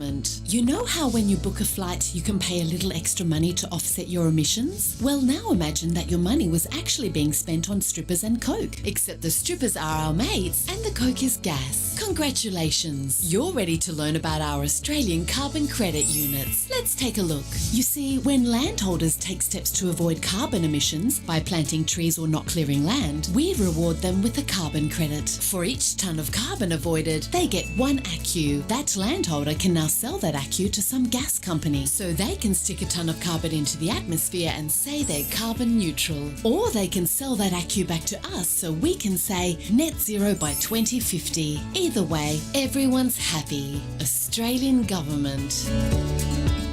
You know how when you book a flight, you can pay a little extra money to offset your emissions? Well, now imagine that your money was actually being spent on strippers and coke, except the strippers are our mates and the coke is gas. Congratulations! You're ready to learn about our Australian carbon credit units. Let's take a look. You see, when landholders take steps to avoid carbon emissions by planting trees or not clearing land, we reward them with a carbon credit. For each tonne of carbon avoided, they get 1 ACCU. That landholder can now sell that ACCU to some gas company, so they can stick a tonne of carbon into the atmosphere and say they're carbon neutral. Or they can sell that ACCU back to us so we can say net zero by 2050. Either way, everyone's happy. Australian government.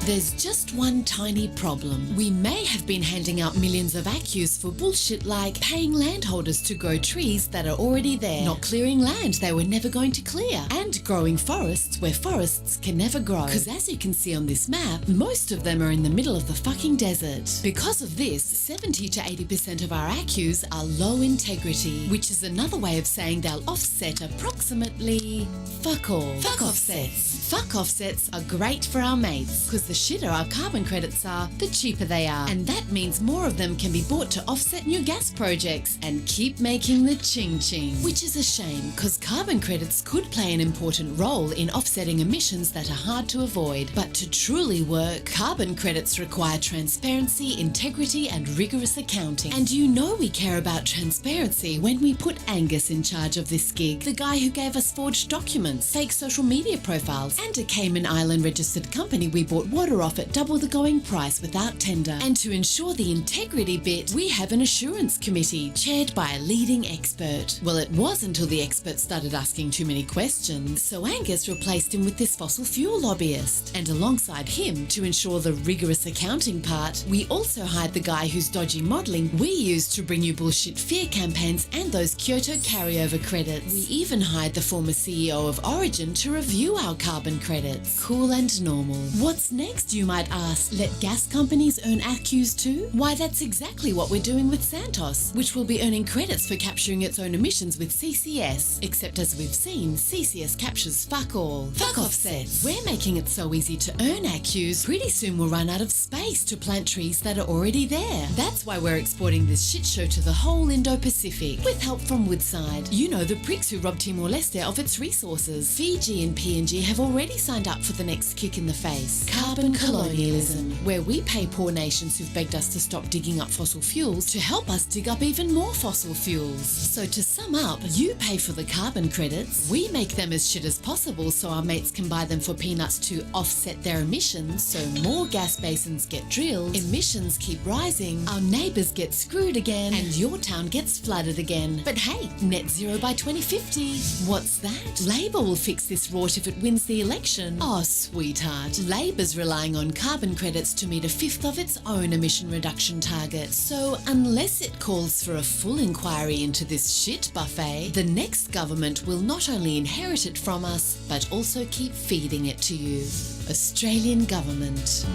There's just one tiny problem. We may have been handing out millions of ACCUs for bullshit like paying landholders to grow trees that are already there, not clearing land they were never going to clear, and growing forests where forests can never grow. Because as you can see on this map, most of them are in the middle of the fucking desert. Because of this, 70 to 80% of our ACCUs are low integrity, which is another way of saying they'll offset approximately fuck all. Fuck offsets. Fuck offsets are great for our mates, because the shitter our carbon credits are, the cheaper they are. And that means more of them can be bought to offset new gas projects and keep making the ching-ching. Which is a shame, because carbon credits could play an important role in offsetting emissions that are hard to avoid. But to truly work, carbon credits require transparency, integrity, and rigorous accounting. And you know we care about transparency when we put Angus in charge of this gig, the guy who gave us forged documents, fake social media profiles, and a Cayman Island registered company we bought water off at double the going price without tender. And to ensure the integrity bit, we have an assurance committee chaired by a leading expert. Well, it was until the expert started asking too many questions, so Angus replaced him with this fossil fuel lobbyist. And alongside him, to ensure the rigorous accounting part, we also hired the guy whose dodgy modelling we used to bring you bullshit fear campaigns and those Kyoto carryover credits. We even hired the former CEO of Origin to review our carbon credits. Cool and normal. What's next, you might ask? Let gas companies earn ACCUs too? Why, that's exactly what we're doing with Santos, which will be earning credits for capturing its own emissions with CCS. Except as we've seen, CCS captures fuck all. Fuck offsets. We're making it so easy to earn ACCUs, pretty soon we'll run out of space to plant trees that are already there. That's why we're exporting this shit show to the whole Indo-Pacific, with help from Woodside. You know, the pricks who robbed Timor-Leste of its resources. Fiji and PNG have already signed up for the next kick in the face. Carbon colonialism, where we pay poor nations who've begged us to stop digging up fossil fuels to help us dig up even more fossil fuels. So to sum up, you pay for the carbon credits, we make them as shit as possible so our mates can buy them for peanuts to offset their emissions, so more gas basins get drilled, emissions keep rising, our neighbours get screwed again, and your town gets flooded again. But hey, net zero by 2050. What's that? Labour will fix this rort if it wins the election. Oh, sweetheart. Labour's relying on carbon credits to meet a fifth of its own emission reduction target. So unless it calls for a full inquiry into this shit buffet, the next government will not only inherit it from us, but also keep feeding it to you. Australian government.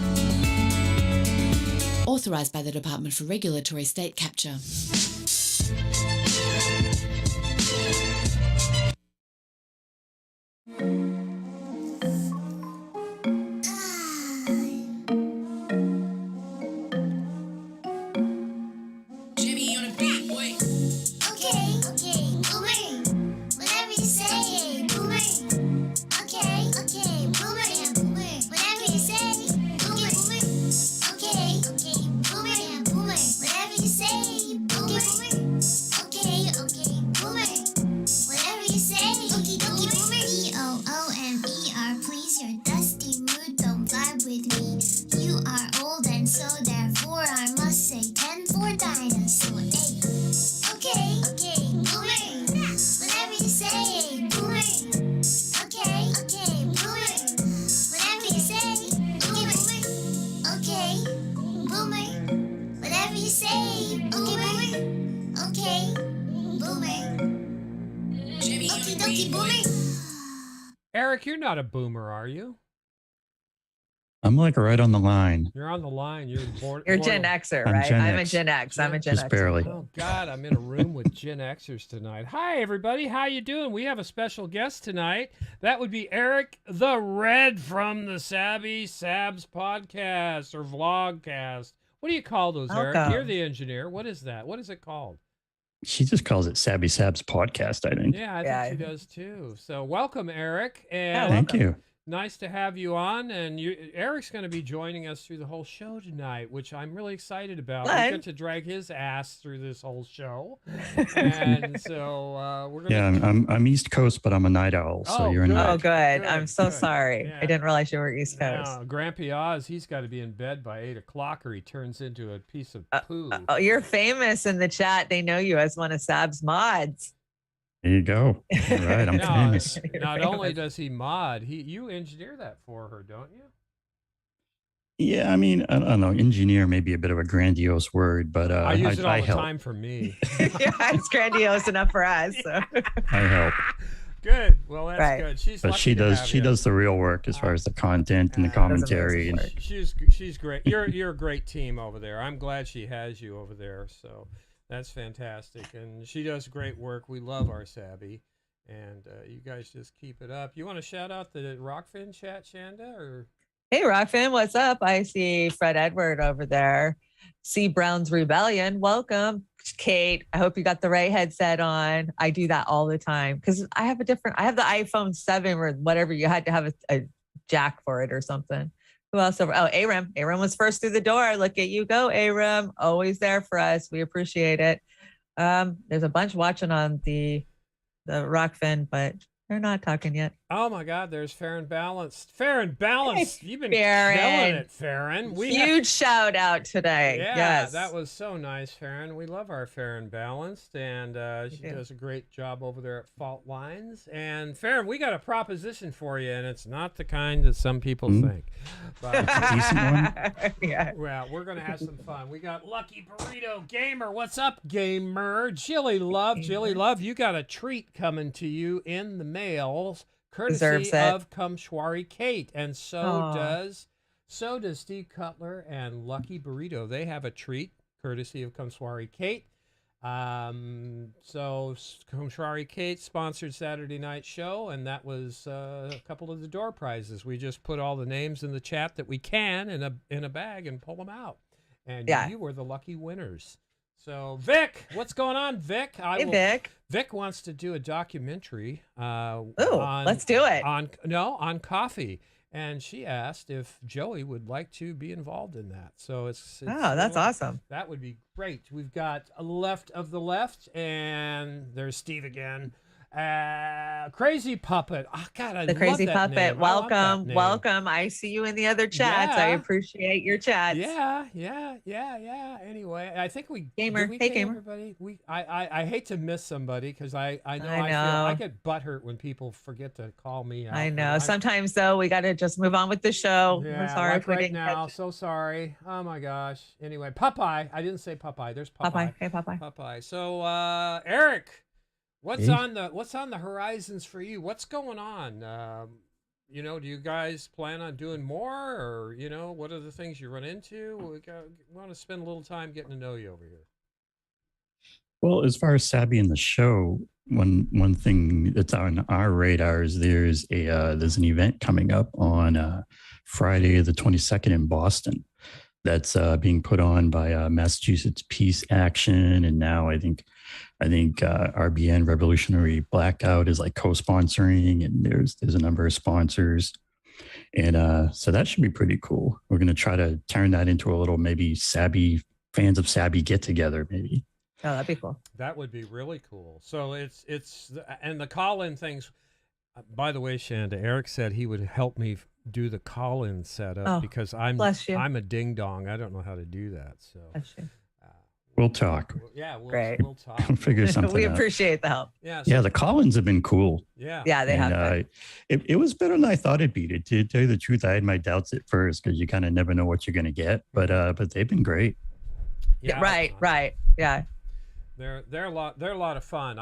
Authorised by the Department for Regulatory State Capture. Eric, you're not a boomer, are you? I'm like right on the line. You're on the line. You're born. You're Gen Xer, I'm right? Gen I'm a X. Gen X. I'm a Gen Just Xer. barely. Oh God, I'm in a room with Gen Xers tonight. Hi everybody, how you doing? We have a special guest tonight. That would be Eric the Red from the Sabby Sabs podcast or vlogcast. What do you call those, Eric? Welcome. You're the engineer. What is that? What is it called? She just calls it Sabby Sab's podcast, I think. Yeah, I think she does too. So welcome, Eric. Yeah, And Thank you. nice to have you on. And Eric's going to be joining us through the whole show tonight, which I'm really excited about. We get to drag his ass through this whole show. And so we're going to... Yeah, I'm East Coast, but I'm a night owl, so you're in. Oh, good. I'm so sorry. Yeah. I didn't realize you were East Coast. No, Grampy Oz, he's got to be in bed by 8 o'clock or he turns into a piece of poo. You're famous in the chat. They know you as one of Sab's mods. There you go. All right, I'm famous. Not only does he mod, you engineer that for her, don't you? Yeah, I mean, I don't know. Engineer may be a bit of a grandiose word, but I use it all the help. time for me. Yeah, it's grandiose enough for us. So. I help. Good. Well, that's good. But she does the real work as far as the content and the commentary. And she's great. You're a great team over there. I'm glad she has you over there. So that's fantastic. And she does great work. We love our Sabby. And you guys just keep it up. You want to shout out the Rockfin chat, Chanda? Or Hey, Rockfin, what's up? I see Fred Edward over there. C. Brown's Rebellion. Welcome. Kate, I hope you got the right headset on. I do that all the time because I have the iPhone 7 or whatever. You had to have a jack for it or something. Who else over? Oh, Aram. Aram was first through the door. Look at you go, Aram. Always there for us. We appreciate it. There's a bunch watching on the Rockfin, but they're not talking yet. Oh my God, there's Fair and Balanced. Fair and Balanced. You've been Farron. killing it, Farron. Huge shout out today. Yeah, yes. that was so nice, Farron. We love our Fair and Balanced, and she does a great job over there at Fault Lines. And Farron, we got a proposition for you, and it's not the kind that some people think. But, decent one. Yeah. well, we're gonna have some fun. We got Lucky Burrito Gamer. What's up, Gamer? Jilly Love, you got a treat coming to you in the mail, courtesy of Kumshwari Kate, and so does Steve Cutler and Lucky Burrito. They have a treat courtesy of Kumshwari Kate. So Kumshwari Kate sponsored Saturday night show, and that was a couple of the door prizes. We just put all the names in the chat that we can in a bag and pull them out, and you were the lucky winners. So Vic, what's going on, Vic? Vic. Vic wants to do a documentary. Let's do it. On coffee, and she asked if Joey would like to be involved in that. So it's that's awesome. That would be great. We've got a left of the left, and there's Steve again. Crazy Puppet. Oh, God, I the love Crazy that Puppet. name. Welcome. I see you in the other chats. Yeah. I appreciate your chats. Yeah. Anyway, I think Gamer. Hey, Gamer. everybody. I hate to miss somebody because I know I get butthurt when people forget to call me out. I know. Sometimes though, we got to just move on with the show. Yeah, We're sorry like if we right didn't now. catch it. So sorry. Oh my gosh. Anyway, Popeye. I didn't say Popeye. There's Popeye. Hey, Popeye. Popeye. So Eric, what's on the horizons for you? What's going on? Do you guys plan on doing more, or what are the things you run into? We want to spend a little time getting to know you over here. Well, as far as Sabby and the show, one thing that's on our radar is there's an event coming up on Friday the 22nd in Boston. That's being put on by Massachusetts Peace Action, and now I think RBN Revolutionary Blackout is like co-sponsoring, and there's a number of sponsors, and so that should be pretty cool. We're going to try to turn that into a little maybe Sabby fans of Sabby get together maybe. Oh, that'd be cool. That would be really cool. So and the call-in things. By the way, Chanda, Eric said he would help me do the call-in setup because I'm a ding dong. I don't know how to do that. So we'll talk. We'll talk. We'll figure something we out. appreciate the help. Yeah, the call-ins have been cool. Yeah, they have. It was better than I thought it'd be. To tell you the truth, I had my doubts at first because you kind of never know what you're going to get. But they've been great. Yeah, right. Yeah, they're a lot of fun.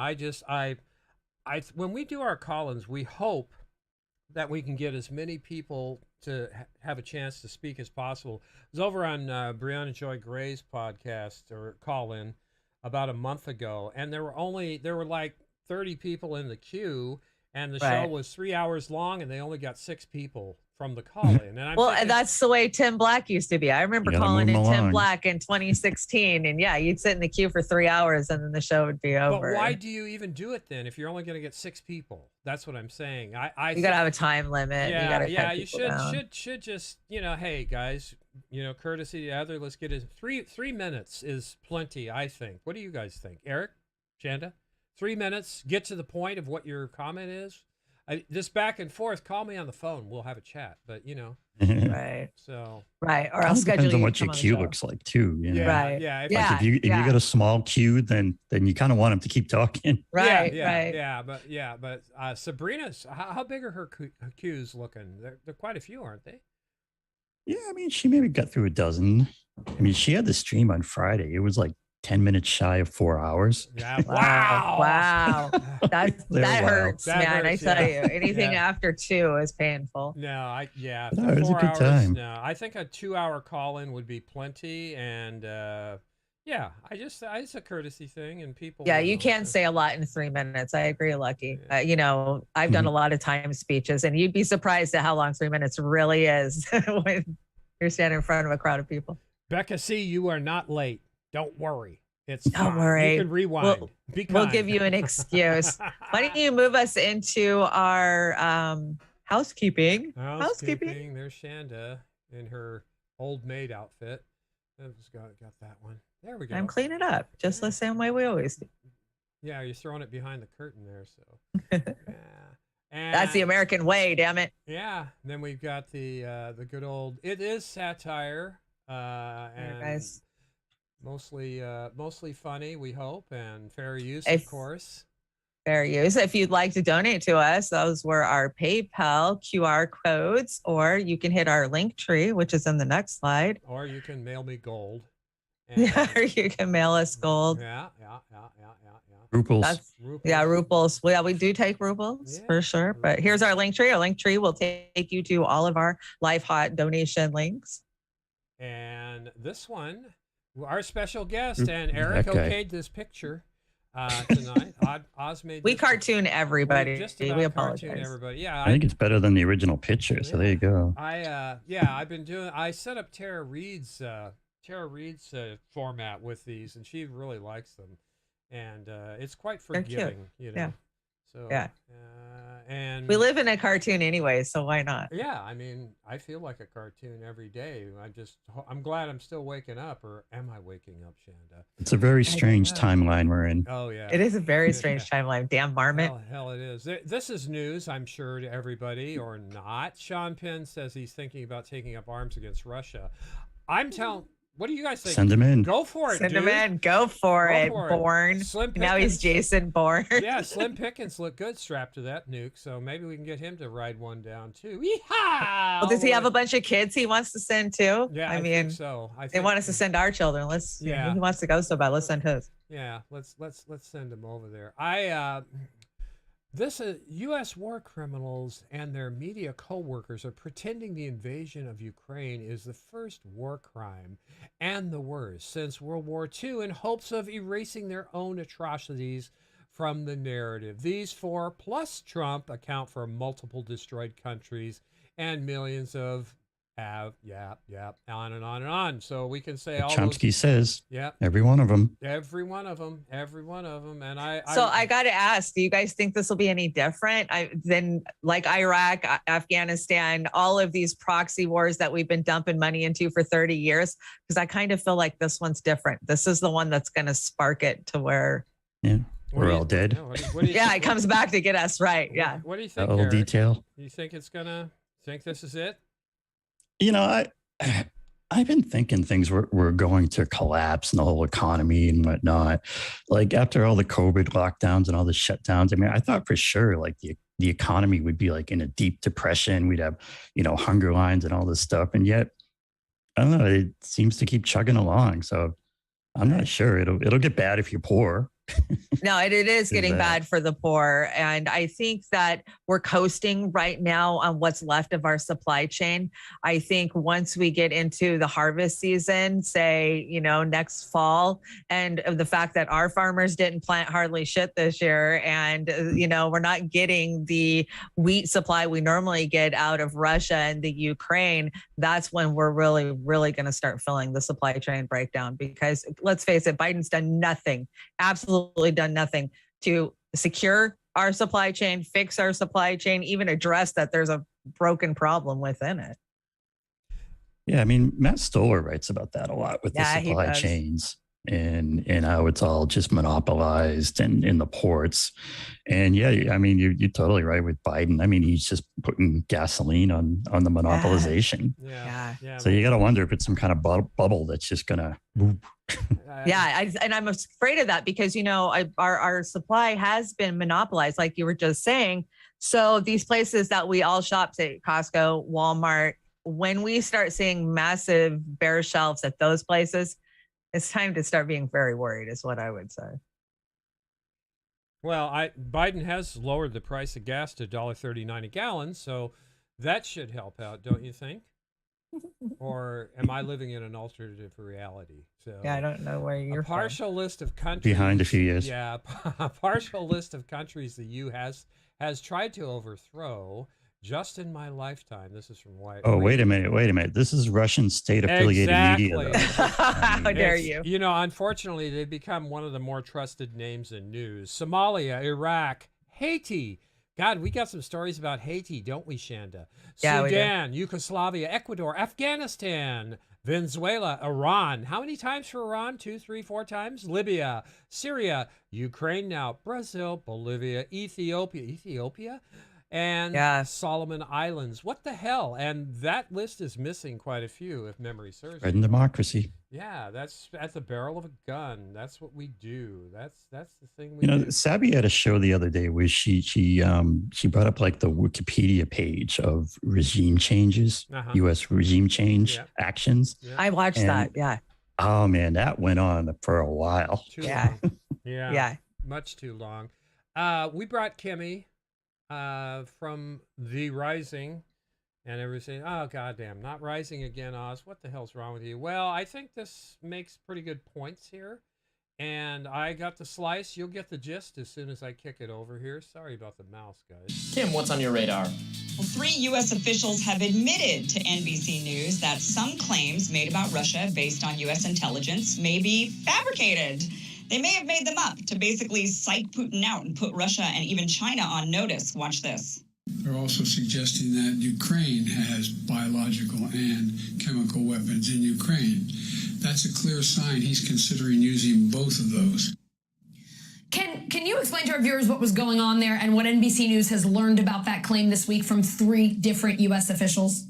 When we do our call-ins, we hope that we can get as many people have a chance to speak as possible. I was over on Brianna Joy Gray's podcast or call-in about a month ago, and there were like 30 people in the queue, and the show was 3 hours long, and they only got 6 people from the call-in. And and that's the way Tim Black used to be. I remember calling in Tim Black in 2016, and you'd sit in the queue for 3 hours, and then the show would be over. But why do you even do it then if you're only going to get 6 people? That's what I'm saying. You got to have a time limit. You should just, hey guys, courtesy to the other. Let's get it. 3 minutes is plenty, I think. What do you guys think, Eric, Chanda? 3 minutes. Get to the point of what your comment is. This back and forth, call me on the phone. We'll have a chat, but right. So or I'll schedule. Depends on what your queue looks like too. Right. Yeah. If you got a small queue, then you kind of want them to keep talking. Right. But Sabrina's, how big are her queues looking? They're quite a few, aren't they? Yeah, I mean, she maybe got through a dozen. I mean, she had the stream on Friday. It was like 10 minutes shy of 4 hours. Yeah. Wow. That hurts, man. I tell you, anything after 2 is painful. No, it was a good time. No, I think a 2-hour call-in would be plenty, and it's a courtesy thing, and people. Yeah, you can't say a lot in 3 minutes. I agree, Lucky. I've done a lot of time speeches, and you'd be surprised at how long 3 minutes really is when you're standing in front of a crowd of people. Becca C., you are not late. Don't worry. Don't worry. You can rewind. We'll give you an excuse. Why don't you move us into our housekeeping? Housekeeping. There's Chanda in her old maid outfit. I've just got that one. There we go. I'm cleaning up just the same way we always do. Yeah, you're throwing it behind the curtain there. So And that's the American way, damn it. Yeah. And then we've got the good old. It is satire. And guys. Mostly funny, we hope, and fair use, of course. Fair use. If you'd like to donate to us, those were our PayPal QR codes, or you can hit our link tree, which is in the next slide. Or you can mail me gold. Or you can mail us gold. Yeah. Ruples. Ruples. Well, we do take ruples for sure. But here's our link tree. Our link tree will take you to all of our live hot donation links. And this one, our special guest, and Eric okayed this picture tonight. Oz made. We cartoon everybody. We apologize. Everybody. Yeah, I think it's better than the original picture. So there you go. I've been doing. I set up Tara Reid's format with these, and she really likes them, and it's quite forgiving. So and we live in a cartoon anyway, so why not? Yeah, I mean, I feel like a cartoon every day. I'm glad I'm still waking up, or am I waking up, Chanda? It's a very strange timeline we're in. Oh yeah, it is a very strange timeline. Damn marmot. Hell it is. This is news, I'm sure, to everybody, or not. Sean Penn says he's thinking about taking up arms against Russia. I'm telling. What do you guys think? Send him in. Go for it, Send him in. Go for it. Bourne. Now he's Jason Bourne. Yeah, Slim Pickens looked good strapped to that nuke, so maybe we can get him to ride one down too. Yeehaw! Well, does he have a bunch of kids he wants to send too? Yeah, I mean, think so. They want us to send our children. He wants to go so bad. Let's send his. Yeah, let's send him over there. This U.S. war criminals and their media co-workers are pretending the invasion of Ukraine is the first war crime and the worst since World War II in hopes of erasing their own atrocities from the narrative. These 4 plus Trump account for multiple destroyed countries and millions of on and on and on. So we can say all Chomsky says, yeah, every one of them. Every one of them. And I got to ask, do you guys think this will be any different than like Iraq, Afghanistan, all of these proxy wars that we've been dumping money into for 30 years? Because I kind of feel like this one's different. This is the one that's going to spark it to where we're all dead. What do you think? It comes back to get us right. Yeah. What do you think? A little detail. You think think this is it? I've been thinking things were going to collapse in the whole economy and whatnot. Like after all the COVID lockdowns and all the shutdowns, I mean, I thought for sure like the economy would be like in a deep depression. We'd have, hunger lines and all this stuff. And yet, I don't know, it seems to keep chugging along. So I'm not sure. It'll get bad if you're poor No, it is getting bad for the poor. And I think that we're coasting right now on what's left of our supply chain. I think once we get into the harvest season, say, next fall, and the fact that our farmers didn't plant hardly shit this year, and, we're not getting the wheat supply we normally get out of Russia and the Ukraine, that's when we're really, really going to start feeling the supply chain breakdown. Because let's face it, Biden's done nothing, absolutely done nothing to secure our supply chain, fix our supply chain, even address that there's a broken problem within it. Yeah, I mean, Matt Stoller writes about that a lot with the supply chains and how it's all just monopolized and in the ports. And yeah, I mean, you're totally right with Biden. I mean, he's just putting gasoline on the monopolization. Yeah. So you got to wonder if it's some kind of bubble that's just going to boop. And I'm afraid of that because, our supply has been monopolized, like you were just saying. So these places that we all shop, say Costco, Walmart, when we start seeing massive bare shelves at those places, it's time to start being very worried, is what I would say. Well, Biden has lowered the price of gas to $1.39 a gallon, so that should help out, don't you think? Or am I living in an alternative reality? So yeah, I don't know where you're partial list of countries behind a few years. Yeah, a partial list of countries the EU has tried to overthrow just in my lifetime. This is from White. Oh, wait a minute. This is Russian state-affiliated media. How dare you? Unfortunately, they've become one of the more trusted names in news. Somalia, Iraq, Haiti. God, we got some stories about Haiti, don't we, Chanda? Yeah, Sudan, Yugoslavia, Ecuador, Afghanistan, Venezuela, Iran. How many times for Iran? 2, 3, 4 times? Libya, Syria, Ukraine now, Brazil, Bolivia, Ethiopia? And Solomon Islands. What the hell? And that list is missing quite a few, if memory serves. Spreading democracy. Yeah, that's at the barrel of a gun. That's what we do. That's the thing we do. Sabby had a show the other day where she brought up like the Wikipedia page of regime changes, U.S. regime change actions. Yeah. I watched that. Yeah. Oh man, that went on for a while. Too long. Yeah. Much too long. We brought Kimmy from The Rising, and everything. Oh, goddamn, not rising again, Oz. What the hell's wrong with you? Well, I think this makes pretty good points here, and I got the slice. You'll get the gist as soon as I kick it over here. Sorry about the mouse, guys. Kim, what's on your radar? Well, 3 U.S. officials have admitted to NBC News that some claims made about Russia based on U.S. intelligence may be fabricated. They may have made them up to basically psych Putin out and put Russia and even China on notice. Watch this. They're also suggesting that Ukraine has biological and chemical weapons in Ukraine. That's a clear sign he's considering using both of those. Can you explain to our viewers what was going on there and what NBC News has learned about that claim this week from 3 different U.S. officials?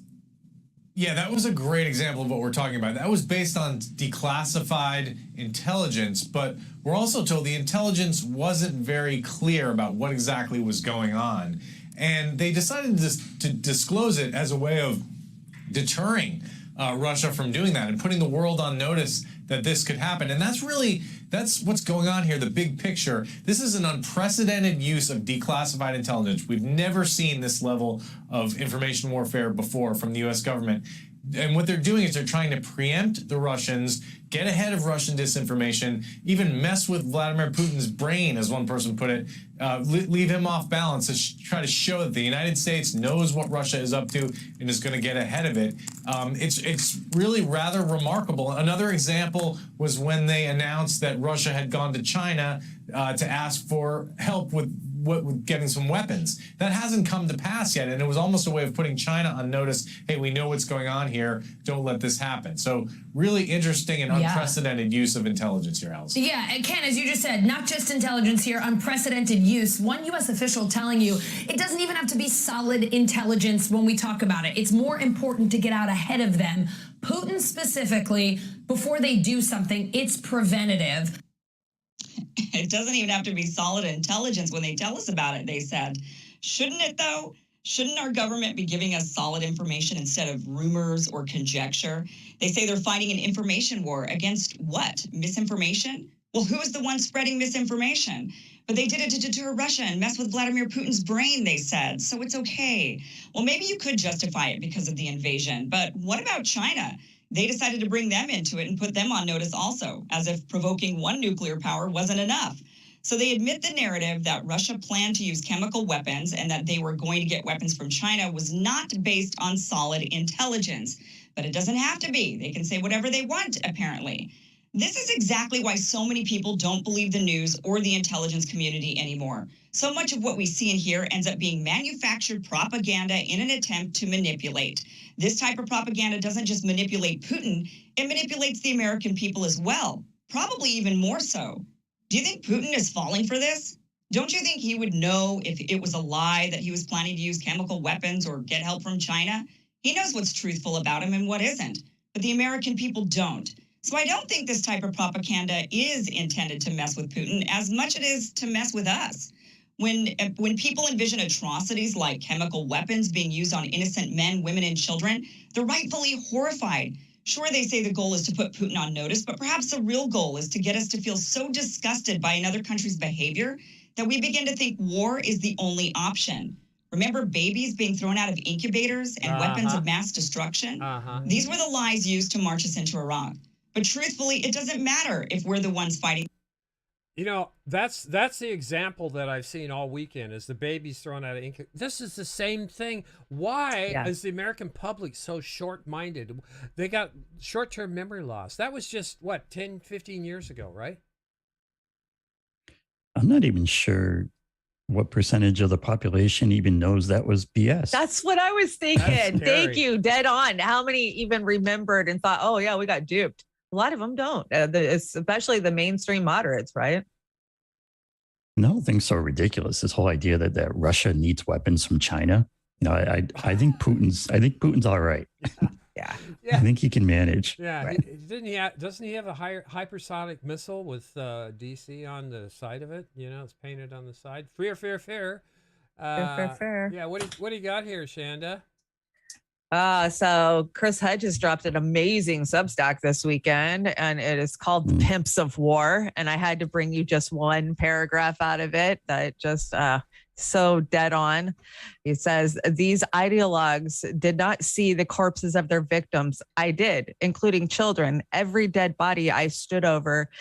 Yeah, that was a great example of what we're talking about. That was based on declassified intelligence, but we're also told the intelligence wasn't very clear about what exactly was going on. And they decided to disclose it as a way of deterring Russia from doing that and putting the world on notice that this could happen. And that's what's going on here, the big picture. This is an unprecedented use of declassified intelligence. We've never seen this level of information warfare before from the U.S. government. And what they're doing is they're trying to preempt the Russians, get ahead of Russian disinformation, even mess with Vladimir Putin's brain, as one person put it, leave him off balance to try to show that the United States knows what Russia is up to and is going to get ahead of it. It's really rather remarkable. Another example was when they announced that Russia had gone to China to ask for help with getting some weapons. That hasn't come to pass yet, and it was almost a way of putting China on notice. Hey, we know what's going on here. Don't let this happen. So really interesting and unprecedented use of intelligence here, Alice. Yeah, and Ken, as you just said, not just intelligence here, unprecedented use. One U.S. official telling you it doesn't even have to be solid intelligence when we talk about it. It's more important to get out ahead of them. Putin specifically, before they do something, it's preventative. It doesn't even have to be solid intelligence when they tell us about it, they said. Shouldn't it, though? Shouldn't our government be giving us solid information instead of rumors or conjecture? They say they're fighting an information war against what? Misinformation? Well, who is the one spreading misinformation? But they did it to deter Russia and mess with Vladimir Putin's brain, they said. So it's okay. Well, maybe you could justify it because of the invasion. But what about China? They decided to bring them into it and put them on notice also, as if provoking one nuclear power wasn't enough. So they admit the narrative that Russia planned to use chemical weapons and that they were going to get weapons from China was not based on solid intelligence. But it doesn't have to be. They can say whatever they want, apparently. This is exactly why so many people don't believe the news or the intelligence community anymore. So much of what we see and hear ends up being manufactured propaganda in an attempt to manipulate. This type of propaganda doesn't just manipulate Putin, it manipulates the American people as well, probably even more so. Do you think Putin is falling for this? Don't you think he would know if it was a lie that he was planning to use chemical weapons or get help from China? He knows what's truthful about him and what isn't, but the American people don't. So I don't think this type of propaganda is intended to mess with Putin as much as it is to mess with us. When people envision atrocities like chemical weapons being used on innocent men, women, and children, they're rightfully horrified. Sure, they say the goal is to put Putin on notice, but perhaps the real goal is to get us to feel so disgusted by another country's behavior that we begin to think war is the only option. Remember babies being thrown out of incubators and weapons of mass destruction? These were the lies used to march us into Iraq. But truthfully, it doesn't matter if we're the ones fighting. You know, that's the example that I've seen all weekend is the babies thrown out of ink. This is the same thing. Why is the American public so short-minded? They got short-term memory loss. That was just, what, 10, 15 years ago, right? I'm not even sure what percentage of the population even knows that was BS. That's what I was thinking. Thank you. Dead on. How many even remembered and thought, oh, yeah, we got duped? A lot of them don't, especially the mainstream moderates, right? No, thing's so ridiculous. This whole idea that Russia needs weapons from China. You know, I think Putin's all right. Yeah. I think he can manage. Yeah. Right. Doesn't he have a hypersonic missile with DC on the side of it? You know, it's painted on the side. Fear. Fair. Yeah. What do you got here, Chanda? So Chris Hedges dropped an amazing Substack this weekend, and it is called Pimps of War. And I had to bring you just one paragraph out of it that just so dead on. He says, these ideologues did not see the corpses of their victims. I did, including children. Every dead body I stood over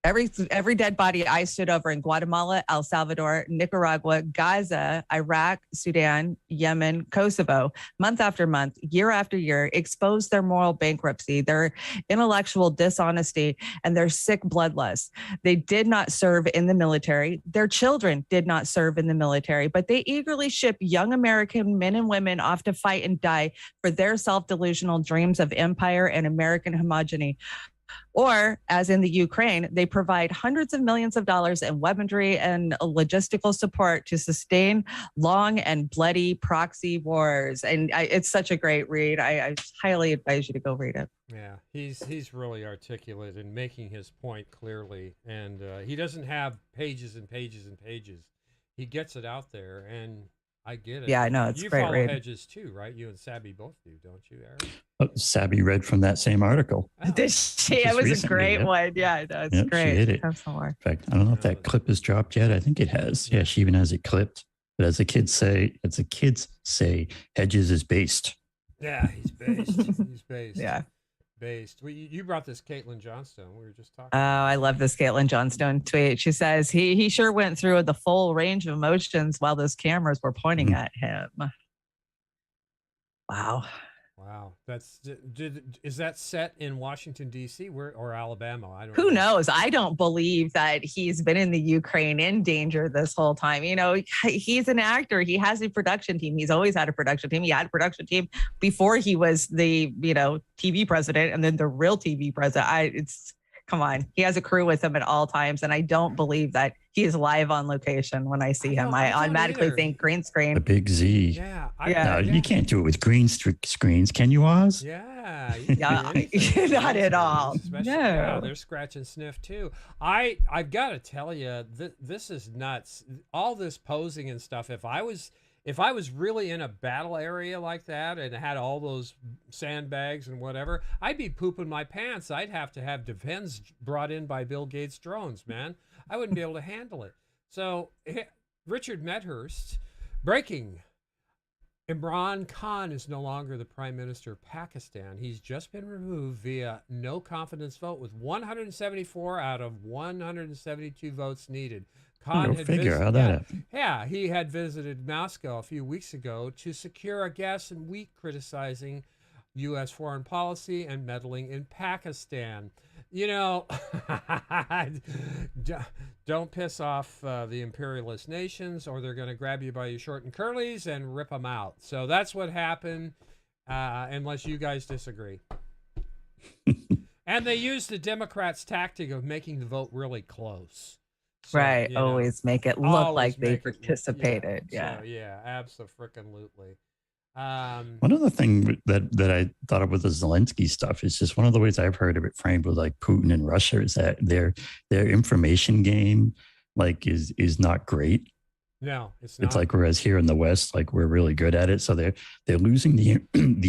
Every dead body I stood over in Guatemala, El Salvador, Nicaragua, Gaza, Iraq, Sudan, Yemen, Kosovo, month after month, year after year, exposed their moral bankruptcy, their intellectual dishonesty, and their sick bloodlust. They did not serve in the military. Their children did not serve in the military, but they eagerly ship young American men and women off to fight and die for their self-delusional dreams of empire and American homogeny. Or, as in the Ukraine, they provide hundreds of millions of dollars in weaponry and logistical support to sustain long and bloody proxy wars. And it's such a great read. I highly advise you to go read it. Yeah, he's really articulate in making his point clearly. And he doesn't have pages and pages and pages. He gets it out there, and I get it. Yeah, I know. It's you great follow read. Hedges too, right? You and Sabby both do, don't you, Eric? Sabby read from that same article. Oh. Did she? It was recently, a great one. Yeah, no, it's great. She hit it. Have some more. In fact, I don't know if that clip is dropped yet. I think it has. Yeah, she even has it clipped. But as the kids say, Hedges is based. Yeah, he's based. He's based. Yeah. Based. Well, you brought this Caitlin Johnstone. We were just talking. Oh, I love this Caitlin Johnstone tweet. She says he sure went through the full range of emotions while those cameras were pointing at him. Wow. Is that set in Washington D.C. or Alabama? I don't know. Who knows? I don't believe that he's been in the Ukraine in danger this whole time. You know, he's an actor. He has a production team. He's always had a production team. He had a production team before he was the, TV president and then the real TV president. Come on. He has a crew with him at all times. And I don't believe that he is live on location when I see him. I automatically think green screen. A big Z. Yeah. No, you can't do it with green screens. Can you, Oz? Yeah. Not at all. No. They're scratch and sniff too. I've got to tell you, this is nuts. All this posing and stuff. If I was If I was really in a battle area like that and had all those sandbags and whatever, I'd be pooping my pants. I'd have to have defense brought in by Bill Gates drones, man. I wouldn't be able to handle it. So Richard Medhurst, breaking. Imran Khan is no longer the Prime Minister of Pakistan. He's just been removed via no confidence vote with 174 out of 172 votes needed. Khan had he had visited Moscow a few weeks ago to secure a gas and wheat criticizing U.S. foreign policy and meddling in Pakistan. You know, don't piss off the imperialist nations, or they're going to grab you by your short and curlies and rip them out. So that's what happened, unless you guys disagree. And they used the Democrats' tactic of making the vote really close. So, right. Always make it look like they participated. Yeah. So, yeah, absolutely. One other thing that I thought of with the Zelensky stuff is just one of the ways I've heard of it framed with like Putin and Russia is that their information game like is not great. No, it's not. It's like, whereas here in the West, like we're really good at it. So they're losing the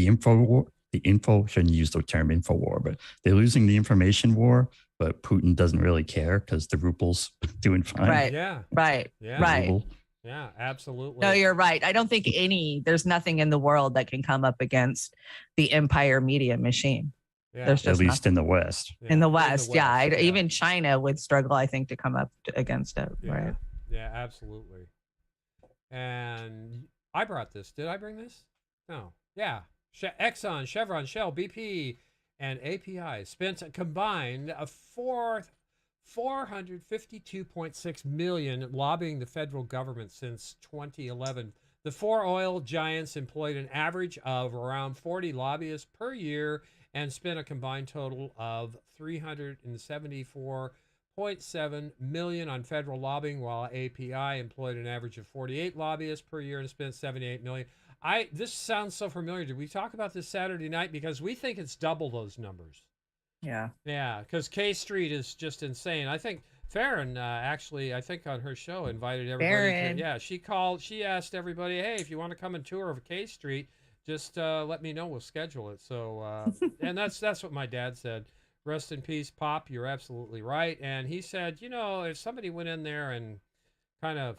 info war. The info, shouldn't use the term info war, but they're losing the information war. But Putin doesn't really care because the ruble's doing fine. Right. Yeah. Right. Yeah. Right. Ruble. Yeah, absolutely. No, you're right. I don't think there's nothing in the world that can come up against the empire media machine. Yeah. There's just At least in the West. In the West, yeah. Even China would struggle, I think, to come up against it. Yeah. Right. Yeah, absolutely. And I brought this. Did I bring this? No. Yeah. Exxon, Chevron, Shell, BP, and API spent a combined $452.6 million lobbying the federal government since 2011. The four oil giants employed an average of around 40 lobbyists per year and spent a combined total of $374.7 million on federal lobbying, while API employed an average of 48 lobbyists per year and spent $78 million. This sounds so familiar. Did we talk about this Saturday night? Because we think it's double those numbers. Yeah. Yeah, because K Street is just insane. I think Farron actually, I think on her show, invited everybody. She asked everybody, hey, if you want to come and tour of K Street, just let me know. We'll schedule it. So, and that's what my dad said. Rest in peace, Pop. You're absolutely right. And he said, if somebody went in there and kind of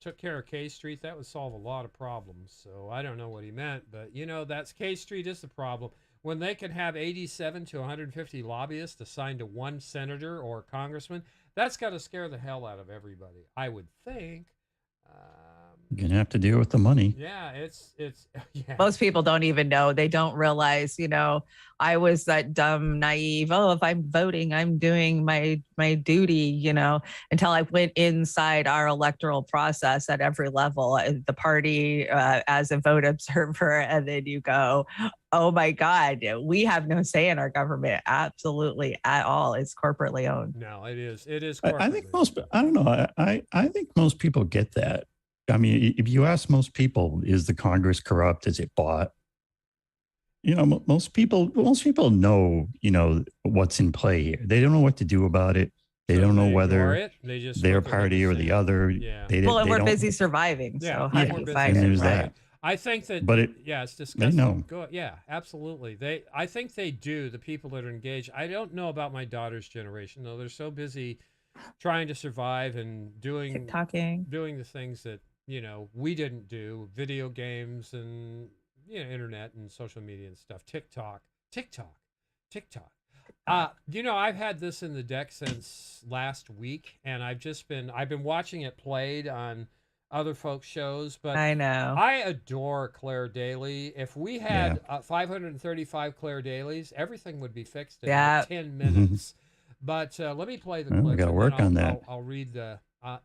took care of K Street, that would solve a lot of problems. So I don't know what he meant, but that's K Street is the problem. When they can have 87 to 150 lobbyists assigned to one senator or congressman, that's got to scare the hell out of everybody, I would think. You're gonna have to deal with the money. Yeah, it's yeah. Most people don't even know. They don't realize, I was that dumb, naive, if I'm voting, I'm doing my duty, until I went inside our electoral process at every level, the party as a vote observer. And then you go, oh my God, we have no say in our government. Absolutely at all. It's corporately owned. No, it is. It is. I think I don't know. I think most people get that. I mean, if you ask most people, is the Congress corrupt? Is it bought? Most people know, what's in play here. They don't know what to do about it. They don't know whether their party or the other. Yeah. And we're busy surviving. Yeah. So how do you fight it? That. I think that, it's disgusting. They know. Yeah, absolutely. I think they do, the people that are engaged. I don't know about my daughter's generation, though. They're so busy trying to survive and doing the things that, we didn't do, video games and, internet and social media and stuff. TikTok. I've had this in the deck since last week, and I've been watching it played on other folks' shows, but I know. I adore Claire Daly. If we had 535 Claire Dailies, everything would be fixed in 10 minutes. But let me play the clip. We got to work on that. I'll read I'll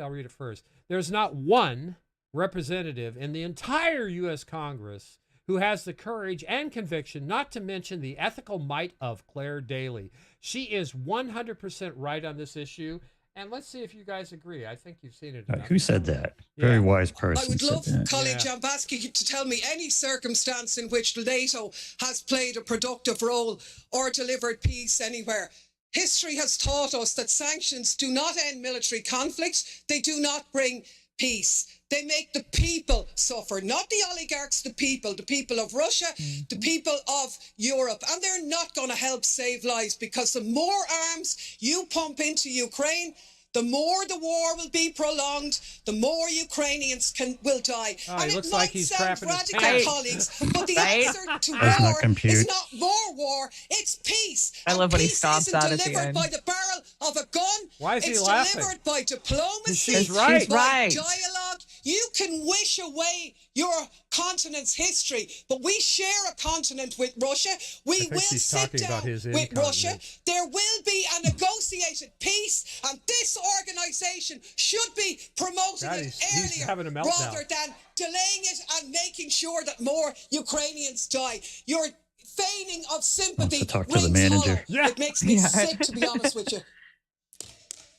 read it first. There's not one representative in the entire U.S. Congress who has the courage and conviction, not to mention the ethical might of Claire Daly. She is 100% right on this issue. And let's see if you guys agree. I think you've seen it. Who said that? Very wise person. I would love colleague Jambaski to tell me any circumstance in which NATO has played a productive role or delivered peace anywhere. History has taught us that sanctions do not end military conflicts. They do not bring peace. They make the people suffer, not the oligarchs, the people of Russia, the people of Europe. And they're not going to help save lives, because the more arms you pump into Ukraine, the more the war will be prolonged, the more Ukrainians will die. Oh, and it looks might like he's sound crapping his radical, pants. colleagues, but the answer to Does not war compute. is not more war, it's peace. I love when he peace stomps isn't out at the delivered end. by the barrel of a gun. Why is he it's laughing? delivered by diplomacy, She's right. by dialogue. You can wish away your continent's history, but we share a continent with Russia. We will sit down with Russia. There will be a negotiated peace, and this organisation should be promoting it earlier rather than delaying it and making sure that more Ukrainians die. Your feigning of sympathy to talk to the manager. It makes me sick, to be honest with you.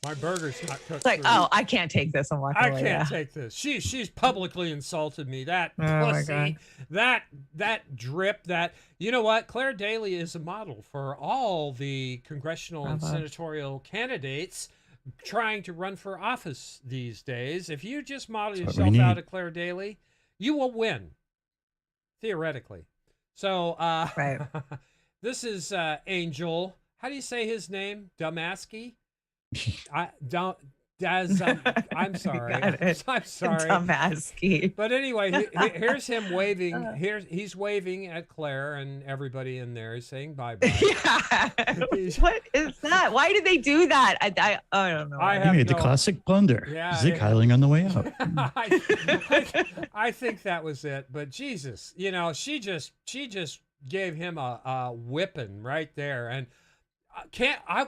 My burger's not cooked. It's like, oh, I can't take this. I'm walking away. I can't take this. She's publicly insulted me. That pussy, that drip, that, you know what? Claire Daly is a model for all the congressional and senatorial candidates trying to run for office these days. If you just model yourself out of Claire Daly, you will win, theoretically. So this is Angel. How do you say his name? Damaski? I'm sorry. I'm sorry. Damaski. But anyway, here's him waving. He's waving at Claire, and everybody in there is saying bye-bye. Yeah. What is that? Why did they do that? I don't know. He made the classic blunder. Yeah, Zig Heiling on the way out. I think that was it. But Jesus, you know, she just gave him a whipping right there. And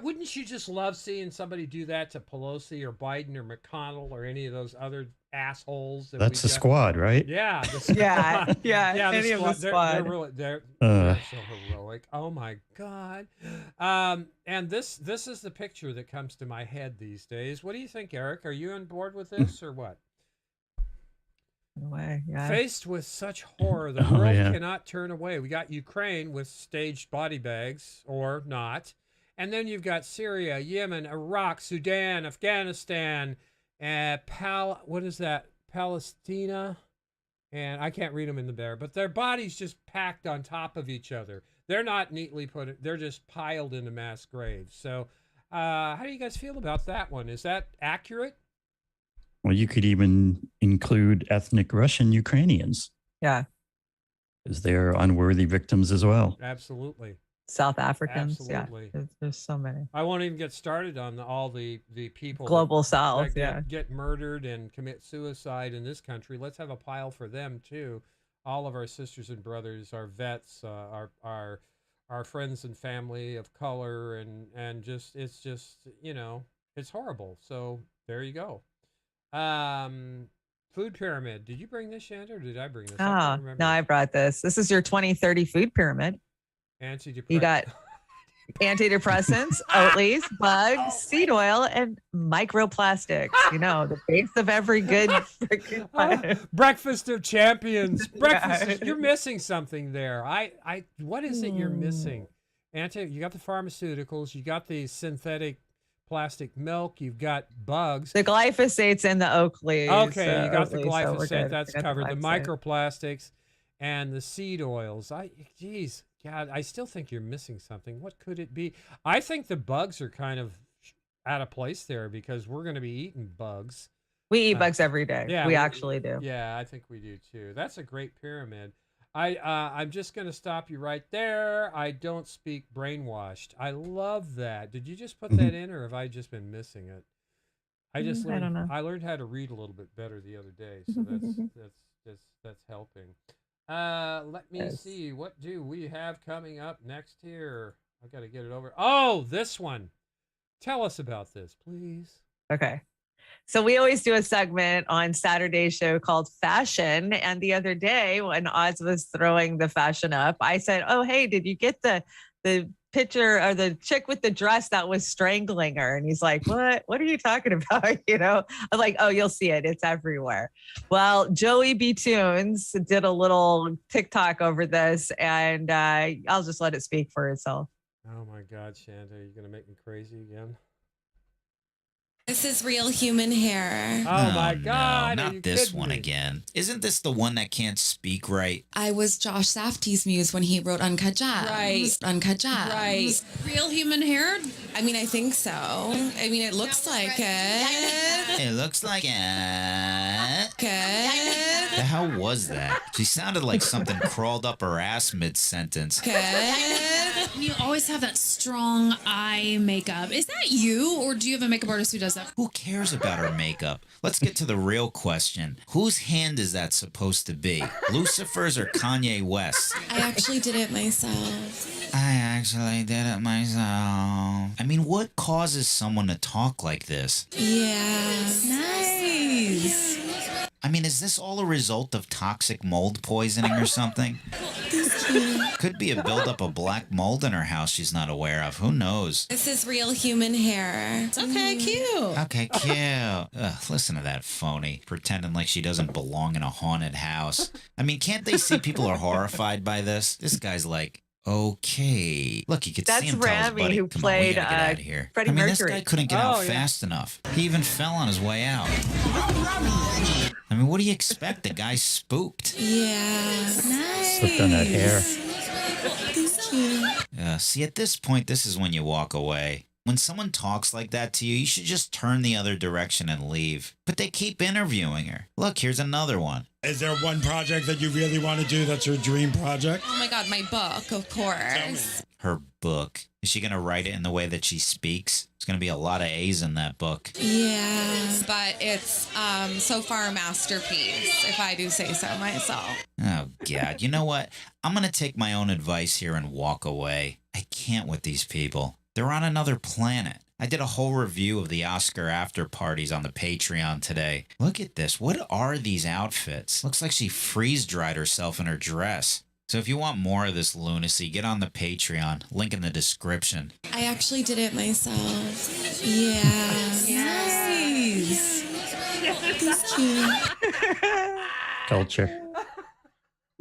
wouldn't you just love seeing somebody do that to Pelosi or Biden or McConnell or any of those other assholes? That's the squad, right? Yeah. The squad. yeah. Any of the squad. They're so heroic. Oh my God. And this is the picture that comes to my head these days. What do you think, Eric? Are you on board with this or what? Faced with such horror, the world cannot turn away. We got Ukraine with staged body bags, or not. And then you've got Syria, Yemen, Iraq, Sudan, Afghanistan, what is that? Palestina? And I can't read them in the bear, but their bodies just packed on top of each other. They're not neatly put, they're just piled into mass graves. So how do you guys feel about that one? Is that accurate? Well, you could even include ethnic Russian Ukrainians. Yeah. Because they're unworthy victims as well. Absolutely. South Africans. Absolutely. Yeah. There's so many. I won't even get started on all the people. Global South, get murdered and commit suicide in this country. Let's have a pile for them, too. All of our sisters and brothers, our vets, our friends and family of color, and just, it's just, you know, it's horrible. So there you go. Food pyramid. Did you bring this, Chanda, or did I bring this? Oh, no, I brought this. This is your 2030 food pyramid. You got antidepressants, Oatly's, bugs, seed oil, and microplastics. You know, the base of every good freaking breakfast of champions. Breakfast. You're missing something there. What is it you're missing? You got the pharmaceuticals. You got the synthetic plastic milk. You've got bugs. The glyphosate's in the Oatly. Okay, you got the glyphosate. That's covered. The microplastics and the seed oils. Geez, God, I still think you're missing something. What could it be? I think the bugs are kind of out of place there because we're going to be eating bugs. We eat bugs every day. Yeah, we actually do. Yeah, I think we do too. That's a great pyramid. I'm just going to stop you right there. I don't speak brainwashed. I love that. Did you just put that in, or have I just been missing it? I don't know. I learned how to read a little bit better the other day, so that's helping. Let me see. What do we have coming up next here? I got to get it over. Oh, this one. Tell us about this, please. Okay. So we always do a segment on Saturday's show called Fashion. And the other day when Oz was throwing the fashion up, I said, oh, hey, did you get the picture or the chick with the dress that was strangling her? And he's like, what are you talking about? You know, I'm like, oh, you'll see it. It's everywhere. Well, Joey B. Tunes did a little TikTok over this, and I'll just let it speak for itself. Oh my God, Chanda, are you going to make me crazy again? This is real human hair. Oh my God. No, not this one again. Isn't this the one that can't speak right? I was Josh Safdie's muse when he wrote Uncut Gems. Right. Uncut Gems. Right. Real human hair? I mean, I think so. I mean, it looks like it. It looks like it. Good. The hell was that? She sounded like something crawled up her ass mid-sentence. Good. You always have that strong eye makeup. Is that you, or do you have a makeup artist who does that? Who cares about her makeup? Let's get to the real question. Whose hand is that supposed to be? Lucifer's or Kanye West? I actually did it myself. I mean, what causes someone to talk like this? Yeah. Nice. I mean, is this all a result of toxic mold poisoning or something? Could be a buildup of black mold in her house she's not aware of. Who knows? This is real human hair. Okay, cute. Okay, cute. Ugh, listen to that phony, pretending like she doesn't belong in a haunted house. I mean, can't they see people are horrified by this? This guy's like, okay. Look, you could see him tell his buddy, who come played, on, we gotta get out of here. Freddie This Mercury. guy couldn't get out fast enough. He even fell on his way out. I mean, what do you expect? The guy's spooked. Yeah. Nice. Slipped on that hair. See, at this point, this is when you walk away. When someone talks like that to you, you should just turn the other direction and leave. But they keep interviewing her. Look, here's another one. Is there one project that you really want to do that's your dream project? Oh my God, my book, of course. Her book. Is she going to write it in the way that she speaks? There's going to be a lot of A's in that book. Yeah. But it's so far a masterpiece, if I do say so myself. Oh, God. You know what? I'm going to take my own advice here and walk away. I can't with these people. They're on another planet. I did a whole review of the Oscar after parties on the Patreon today. Look at this. What are these outfits? Looks like she freeze-dried herself in her dress. So if you want more of this lunacy, get on the Patreon. Link in the description. I actually did it myself. Yeah. Nice. He's cute. Culture.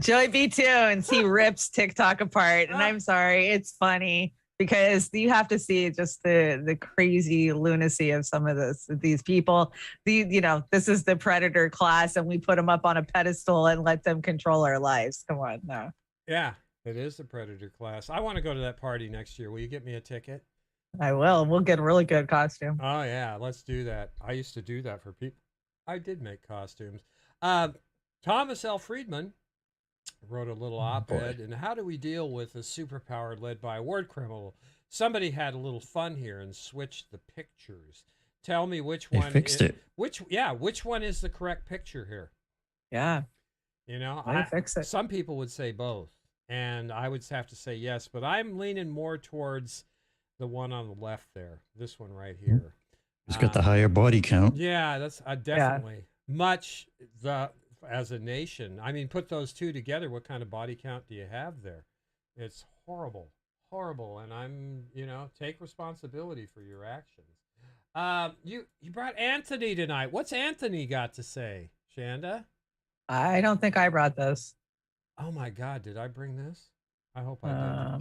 Joey B. Tunes, he rips TikTok apart. And I'm sorry, it's funny because you have to see just the crazy lunacy of some of these people. This is the predator class, and we put them up on a pedestal and let them control our lives. Come on, no. Yeah, it is the predator class. I want to go to that party next year. Will you get me a ticket? I will. We'll get a really good costume. Oh, yeah, let's do that. I used to do that for people. I did make costumes. Thomas L. Friedman wrote a little op-ed, and how do we deal with a superpower led by a word criminal? Somebody had a little fun here and switched the pictures. Tell me which one. They fixed it. Which one is the correct picture here? Yeah. Fix it. Some people would say both, and I would have to say yes, but I'm leaning more towards the one on the left there. This one right here. He's got the higher body count. Yeah, that's definitely much as a nation. I mean, put those two together. What kind of body count do you have there? It's horrible, and I'm, take responsibility for your actions. You brought Anthony tonight. What's Anthony got to say, Chanda? I don't think I brought this. Oh my God, did I bring this? I hope I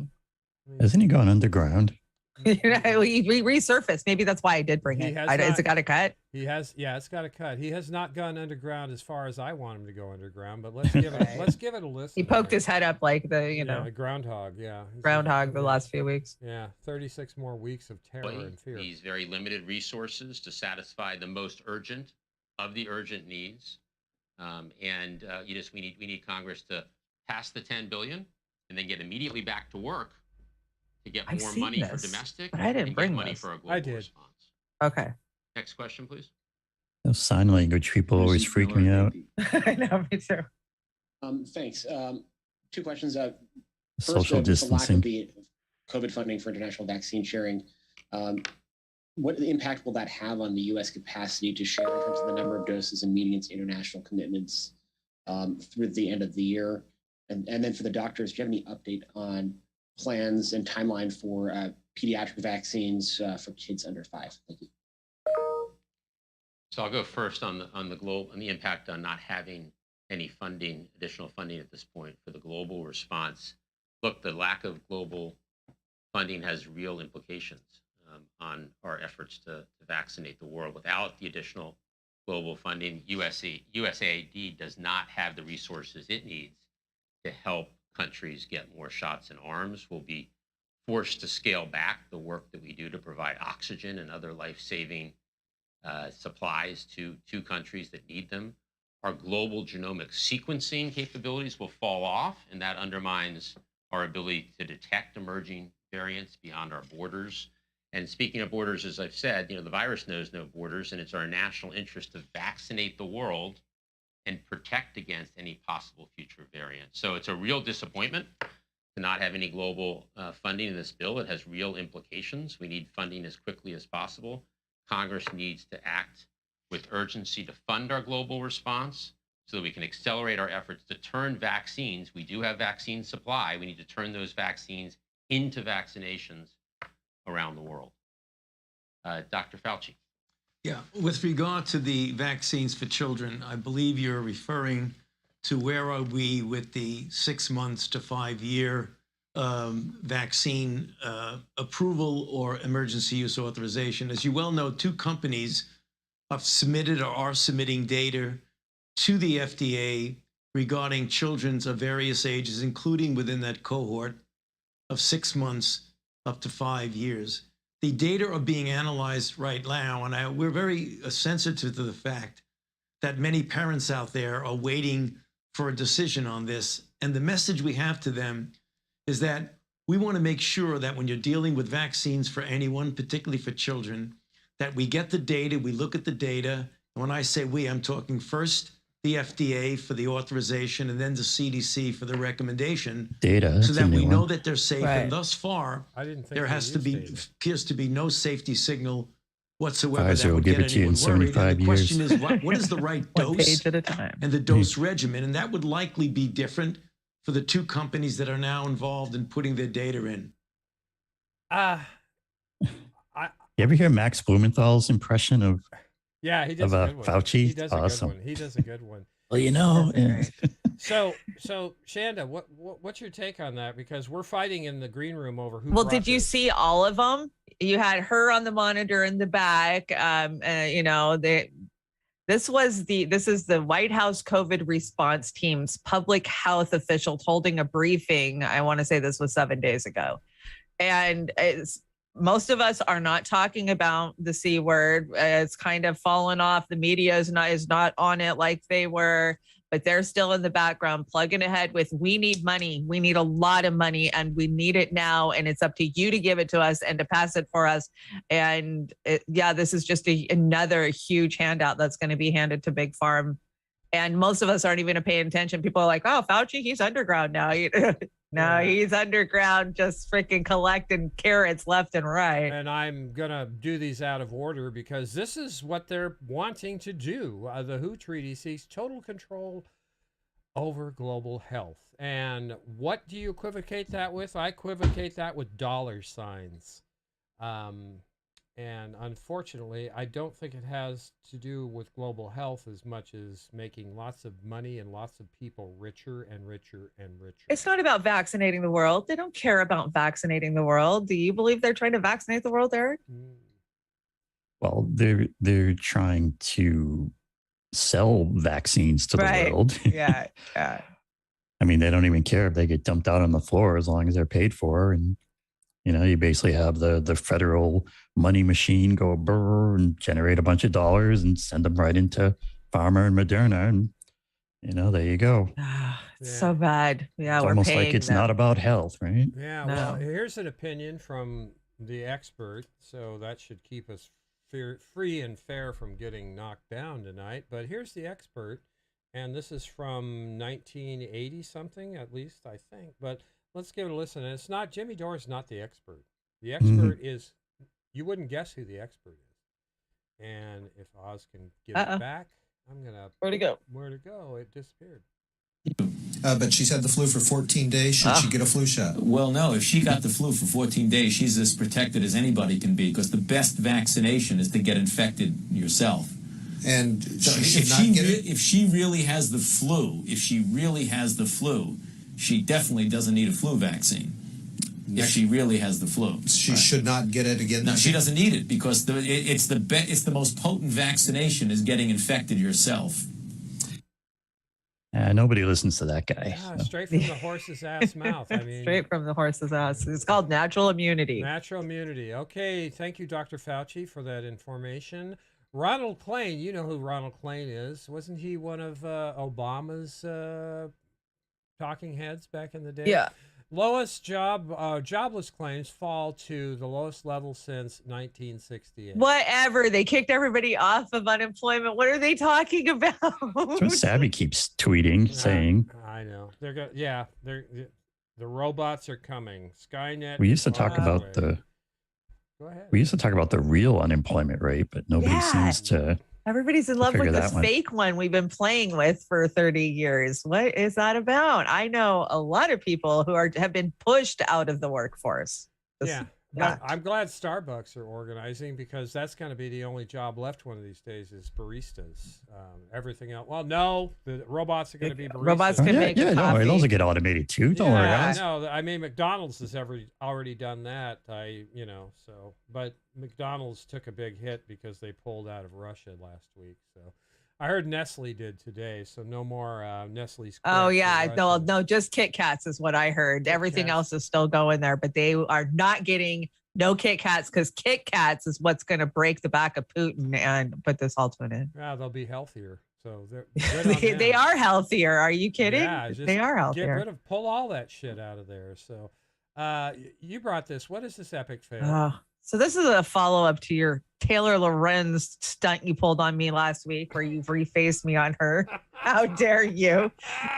did. Hasn't he gone underground? We resurfaced. Maybe that's why I did bring it. Has it got a cut? He has. Yeah, it's got a cut. He has not gone underground as far as I want him to go underground. But let's give it a listen. He poked his head up like the groundhog. Yeah, groundhog the last few weeks. Yeah, 36 more weeks of terror and fear. These very limited resources to satisfy the most urgent of the urgent needs, we need Congress to pass the $10 billion and then get immediately back to work to get more money for domestic, but I didn't bring money for a global response. Okay. Next question, please. Those sign language people always freak me out. I know, me too. Thanks. Two questions. Social distancing. The lack of the COVID funding for international vaccine sharing. What impact will that have on the U.S. capacity to share in terms of the number of doses and meeting its international commitments through the end of the year? And then for the doctors, do you have any update on plans and timeline for pediatric vaccines for kids under 5? Thank you. So I'll go first on the impact on not having any additional funding at this point for the global response. Look, the lack of global funding has real implications. on our efforts to vaccinate the world. Without the additional global funding, USAID does not have the resources it needs to help countries get more shots in arms. We'll be forced to scale back the work that we do to provide oxygen and other life-saving supplies to countries that need them. Our global genomic sequencing capabilities will fall off, and that undermines our ability to detect emerging variants beyond our borders. And speaking of borders, as I've said, the virus knows no borders, and it's our national interest to vaccinate the world and protect against any possible future variants. So it's a real disappointment to not have any global funding in this bill. It has real implications. We need funding as quickly as possible. Congress needs to act with urgency to fund our global response so that we can accelerate our efforts to turn vaccines. We do have vaccine supply. We need to turn those vaccines into vaccinations around the world. Dr. Fauci. Yeah, with regard to the vaccines for children, I believe you're referring to where are we with the 6 months to 5 year vaccine approval or emergency use authorization. As you well know, 2 companies have submitted or are submitting data to the FDA regarding children of various ages, including within that cohort of 6 months up to 5 years. The data are being analyzed right now, and we're very sensitive to the fact that many parents out there are waiting for a decision on this. And the message we have to them is that we want to make sure that when you're dealing with vaccines for anyone, particularly for children, that we get the data, we look at the data. And when I say we, I'm talking first the FDA for the authorization and then the CDC for the recommendation. Data. So that we know that they're safe. Right. And thus far, there appears to be no safety signal whatsoever Pfizer that will would give get it to you anyone in worried. 75 And the question years. is, what is the right dose page at a time. and the dose regimen? And that would likely be different for the 2 companies that are now involved in putting their data in. You ever hear Max Blumenthal's impression of Yeah, he does a good one. Fauci? He does Awesome. a good one. He does a good one. Well, you know, So Chanda, what's your take on that? Because we're fighting in the green room over who. Well, brought did you this. see all of them? You had her on the monitor in the back. This is the White House COVID response team's public health officials holding a briefing. I want to say this was 7 days ago. And most of us are not talking about the C word. It's kind of fallen off. The media is not on it like they were, but they're still in the background plugging ahead with, we need money. We need a lot of money and we need it now. And it's up to you to give it to us and to pass it for us. And this is just another huge handout that's going to be handed to Big Farm. And most of us aren't even paying attention. People are like, oh, Fauci, he's underground now. No, he's underground, just freaking collecting carrots left and right. And I'm going to do these out of order because this is what they're wanting to do. The WHO Treaty seeks total control over global health. And what do you equivocate that with? I equivocate that with dollar signs. And unfortunately, I don't think it has to do with global health as much as making lots of money and lots of people richer and richer and richer. It's not about vaccinating the world. They don't care about vaccinating the world. Do you believe they're trying to vaccinate the world, Eric? Well, they're trying to sell vaccines to the world. Yeah. I mean, they don't even care if they get dumped out on the floor as long as they're paid for. And you basically have the federal money machine go brrr and generate a bunch of dollars and send them right into Pharma and Moderna. And, there you go. It's so bad. Yeah, It's we're almost paying like it's them. not about health, right? Yeah, well, here's an opinion from the expert. So that should keep us free and fair from getting knocked down tonight. But here's the expert. And this is from 1980 something, at least, I think. But let's give it a listen. And it's not, Jimmy Dore's not the expert. The expert is, you wouldn't guess who the expert is. And if Oz can give it back, I'm going to. Where'd it go? Where'd it go? It disappeared. But she's had the flu for 14 days. Should she get a flu shot? Well, no. If she got the flu for 14 days, she's as protected as anybody can be because the best vaccination is to get infected yourself. And so if she really has the flu, she definitely doesn't need a flu vaccine. if she really has the flu. She should not get it again. No, she doesn't need it because it's the most potent vaccination is getting infected yourself. Nobody listens to that guy. Yeah, straight from the horse's ass mouth. I mean, straight from the horse's ass. It's called natural immunity. Natural immunity. Okay, thank you, Dr. Fauci, for that information. Ronald Klain, you know who Ronald Klain is. Wasn't he one of Obama's talking heads back in the day? Yeah. Lowest jobless claims fall to the lowest level since 1968. Whatever. They kicked everybody off of unemployment. What are they talking about? That's what Sabby keeps tweeting, saying. I know. The robots are coming. Skynet. We used to talk about the. Go ahead. We used to talk about the real unemployment rate, but nobody seems to. Everybody's in love with this fake one we've been playing with for 30 years. What is that about? I know a lot of people who have been pushed out of the workforce. But I'm glad Starbucks are organizing because that's going to be the only job left one of these days is baristas. Everything else. Well, no, the robots are going to be baristas. Robots can make coffee. Those will get automated too. Don't worry, guys. No, I mean McDonald's has already done that. But McDonald's took a big hit because they pulled out of Russia last week. So I heard Nestle did today. So no more Nestle's. Oh yeah, no, just Kit Kats is what I heard. Everything else is still going there, but they are not getting no Kit Kats because Kit Kats is what's going to break the back of Putin and put this all to an end. Yeah, they'll be healthier. So they are healthier. Are you kidding? Yeah, they are healthier. Pull all that shit out of there. So you brought this. What is this epic fail? So this is a follow-up to your Taylor Lorenz stunt you pulled on me last week where you refaced me on her. How dare you?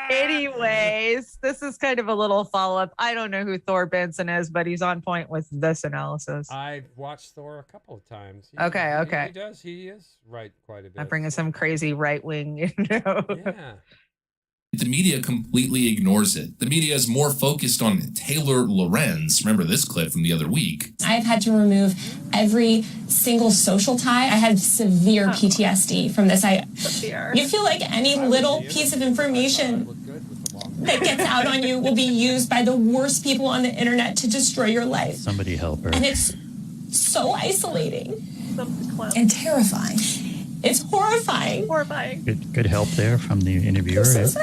Anyways, this is kind of a little follow-up. I don't know who Thor Benson is, but he's on point with this analysis. I've watched Thor a couple of times. Okay. He is right quite a bit. I bring in some crazy right-wing, Yeah. The media completely ignores it. The media is more focused on Taylor Lorenz. Remember this clip from the other week. I've had to remove every single social tie. I had severe PTSD from this. You feel like any little piece of information that gets out on you will be used by the worst people on the internet to destroy your life. Somebody help her. And it's so isolating and terrifying. It's horrifying. Good help there from the interviewer. It's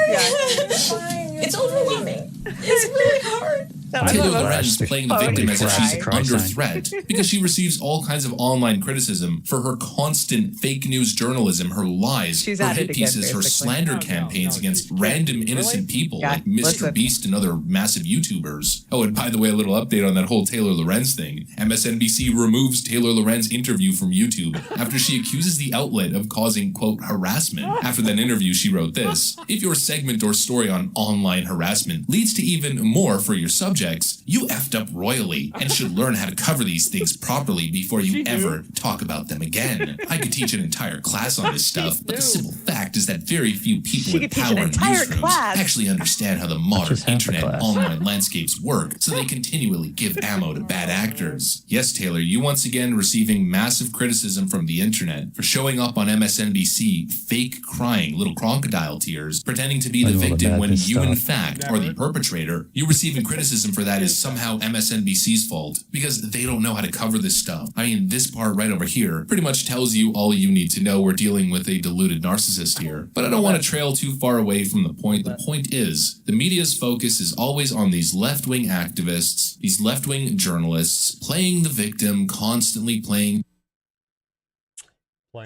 overwhelming. It's really hard. Taylor Lorenz is playing the victim as if she's under threat because she receives all kinds of online criticism for her constant fake news journalism, her lies, her hit pieces, her slander campaigns against random innocent people like Mr. Beast and other massive YouTubers. Oh, and by the way, a little update on that whole Taylor Lorenz thing. MSNBC removes Taylor Lorenz interview from YouTube after she accuses the outlet of causing, quote, harassment. After that interview, she wrote this: "If your segment or story on online harassment leads to even more for your subject, you effed up royally and should learn how to cover these things properly before you ever talk about them again. I could teach an entire class on this stuff, but the simple fact is that very few people in power and newsrooms actually understand how the modern internet and online landscapes work, so they continually give ammo to bad actors. Yes, Taylor, you once again receiving massive criticism from the internet for showing up on MSNBC, fake crying little crocodile tears, pretending to be the victim when you in fact are the perpetrator. You receiving criticism for that is somehow MSNBC's fault because they don't know how to cover this stuff. I mean, this part right over here pretty much tells you all you need to know. We're dealing with a deluded narcissist here. But I don't want to trail too far away from the point. The point is, the media's focus is always on these left-wing activists, these left-wing journalists, playing the victim, constantly playing.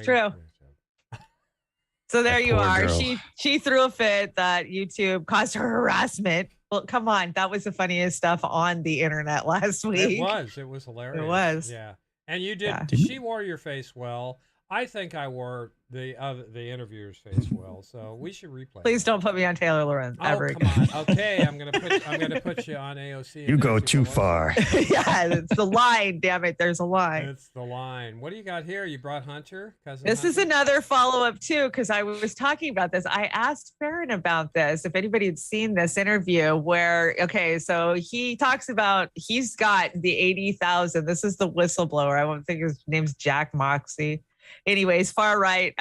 True. So there you are. Girl. She threw a fit that YouTube caused her harassment. Well, come on. That was the funniest stuff on the internet last week. It was hilarious. It was. Yeah. And you did. Yeah. She wore your face well. I think I wore the interviewer's face well. So we should replay. Please don't put me on Taylor Lorenz ever again. Come on. Okay, I'm gonna put you on AOC. You go too far. Yeah, it's the line. Damn it, there's a line. It's the line. What do you got here? You brought Hunter, cousin. This is another follow-up too, because I was talking about this. I asked Farron about this. If anybody had seen this interview, where so he talks about he's got the 80,000. This is the whistleblower. I won't think his name's Jack Moxie. Anyways, far right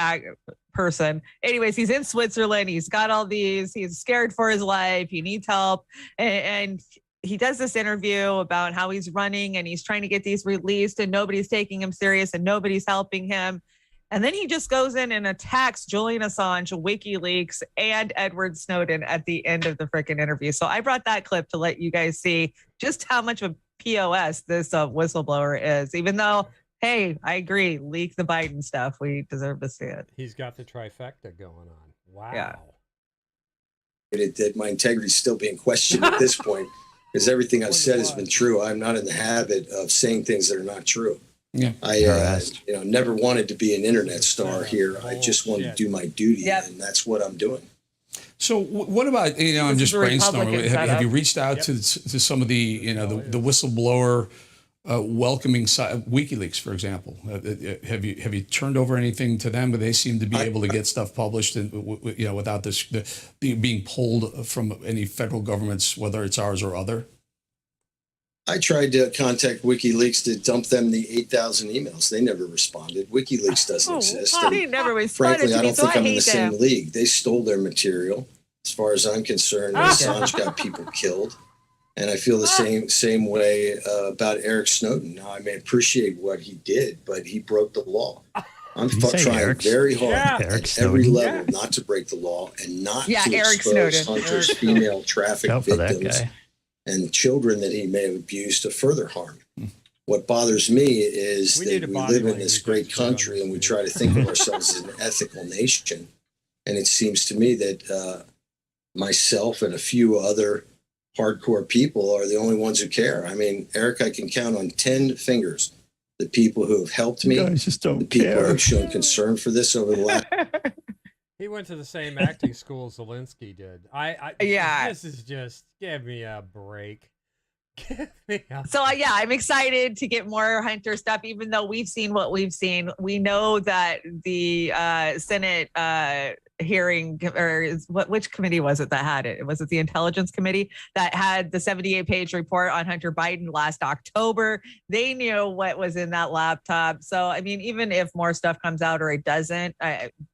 person. Anyways, he's in Switzerland. He's got all these. He's scared for his life. He needs help. And he does this interview about how he's running and he's trying to get these released and nobody's taking him serious and nobody's helping him. And then he just goes in and attacks Julian Assange, WikiLeaks, and Edward Snowden at the end of the freaking interview. So I brought that clip to let you guys see just how much of a POS this whistleblower is, even though, hey, I agree, leak the Biden stuff. We deserve to see it. He's got the trifecta going on. Wow. Yeah. That my integrity is still being questioned at this point because everything I've said has been true. I'm not in the habit of saying things that are not true. Yeah. I never wanted to be an internet star here. I just wanted to do my duty, and that's what I'm doing. So what about, I'm just brainstorming. Have you reached out to some of the, the whistleblower welcoming side, WikiLeaks, for example? Have you turned over anything to them? But they seem to be able to get stuff published, and without this being pulled from any federal governments, whether it's ours or other. I tried to contact WikiLeaks to dump them the 8,000 emails. They never responded. WikiLeaks doesn't exist. They never responded. Frankly, I don't think I'm in the them. same league. They stole their material. As far as I'm concerned, Assange got people killed. And I feel the same way about Eric Snowden. Now, I may appreciate what he did, but he broke the law. I'm trying very hard at every level not to break the law and not to expose Hunter's female traffic victims and children that he may have abused to further harm. What bothers me is that we live in this great country and we try to think of ourselves as an ethical nation. And it seems to me that myself and a few other hardcore people are the only ones who care. I mean, Eric, I can count on 10 fingers the people who have helped me, the people who have shown concern for this over the last. He went to the same acting school Zelensky did. This is just, give me a break. So I'm excited to get more Hunter stuff, even though we've seen what we've seen. We know that the Senate hearing, or which committee was it that had it? Was it the Intelligence Committee that had the 78-page report on Hunter Biden last October? They knew what was in that laptop. So, I mean, even if more stuff comes out or it doesn't,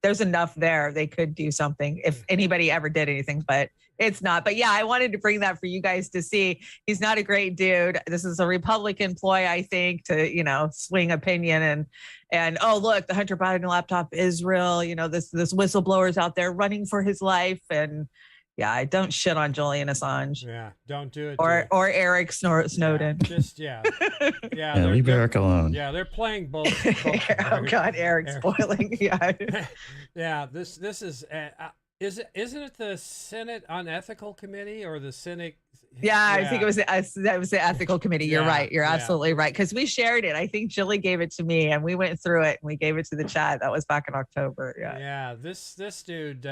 there's enough there. They could do something if anybody ever did anything, but it's not. But yeah, I wanted to bring that for you guys to see. He's not a great dude. This is a Republican ploy, I think, to, swing opinion and oh, look, the Hunter Biden laptop is real. This whistleblower's out there running for his life. And yeah, I don't shit on Julian Assange. Yeah, don't do it. Or Eric Snowden. Leave Eric alone. Yeah, they're playing both. Oh God, Eric's spoiling. Yeah. Yeah, this is. Isn't it the Senate Unethical Committee or the Senate? I think it was the Ethical Committee. You're right. You're absolutely right. Because we shared it. I think Jilly gave it to me and we went through it and we gave it to the chat. That was back in October. Yeah. Yeah. This dude,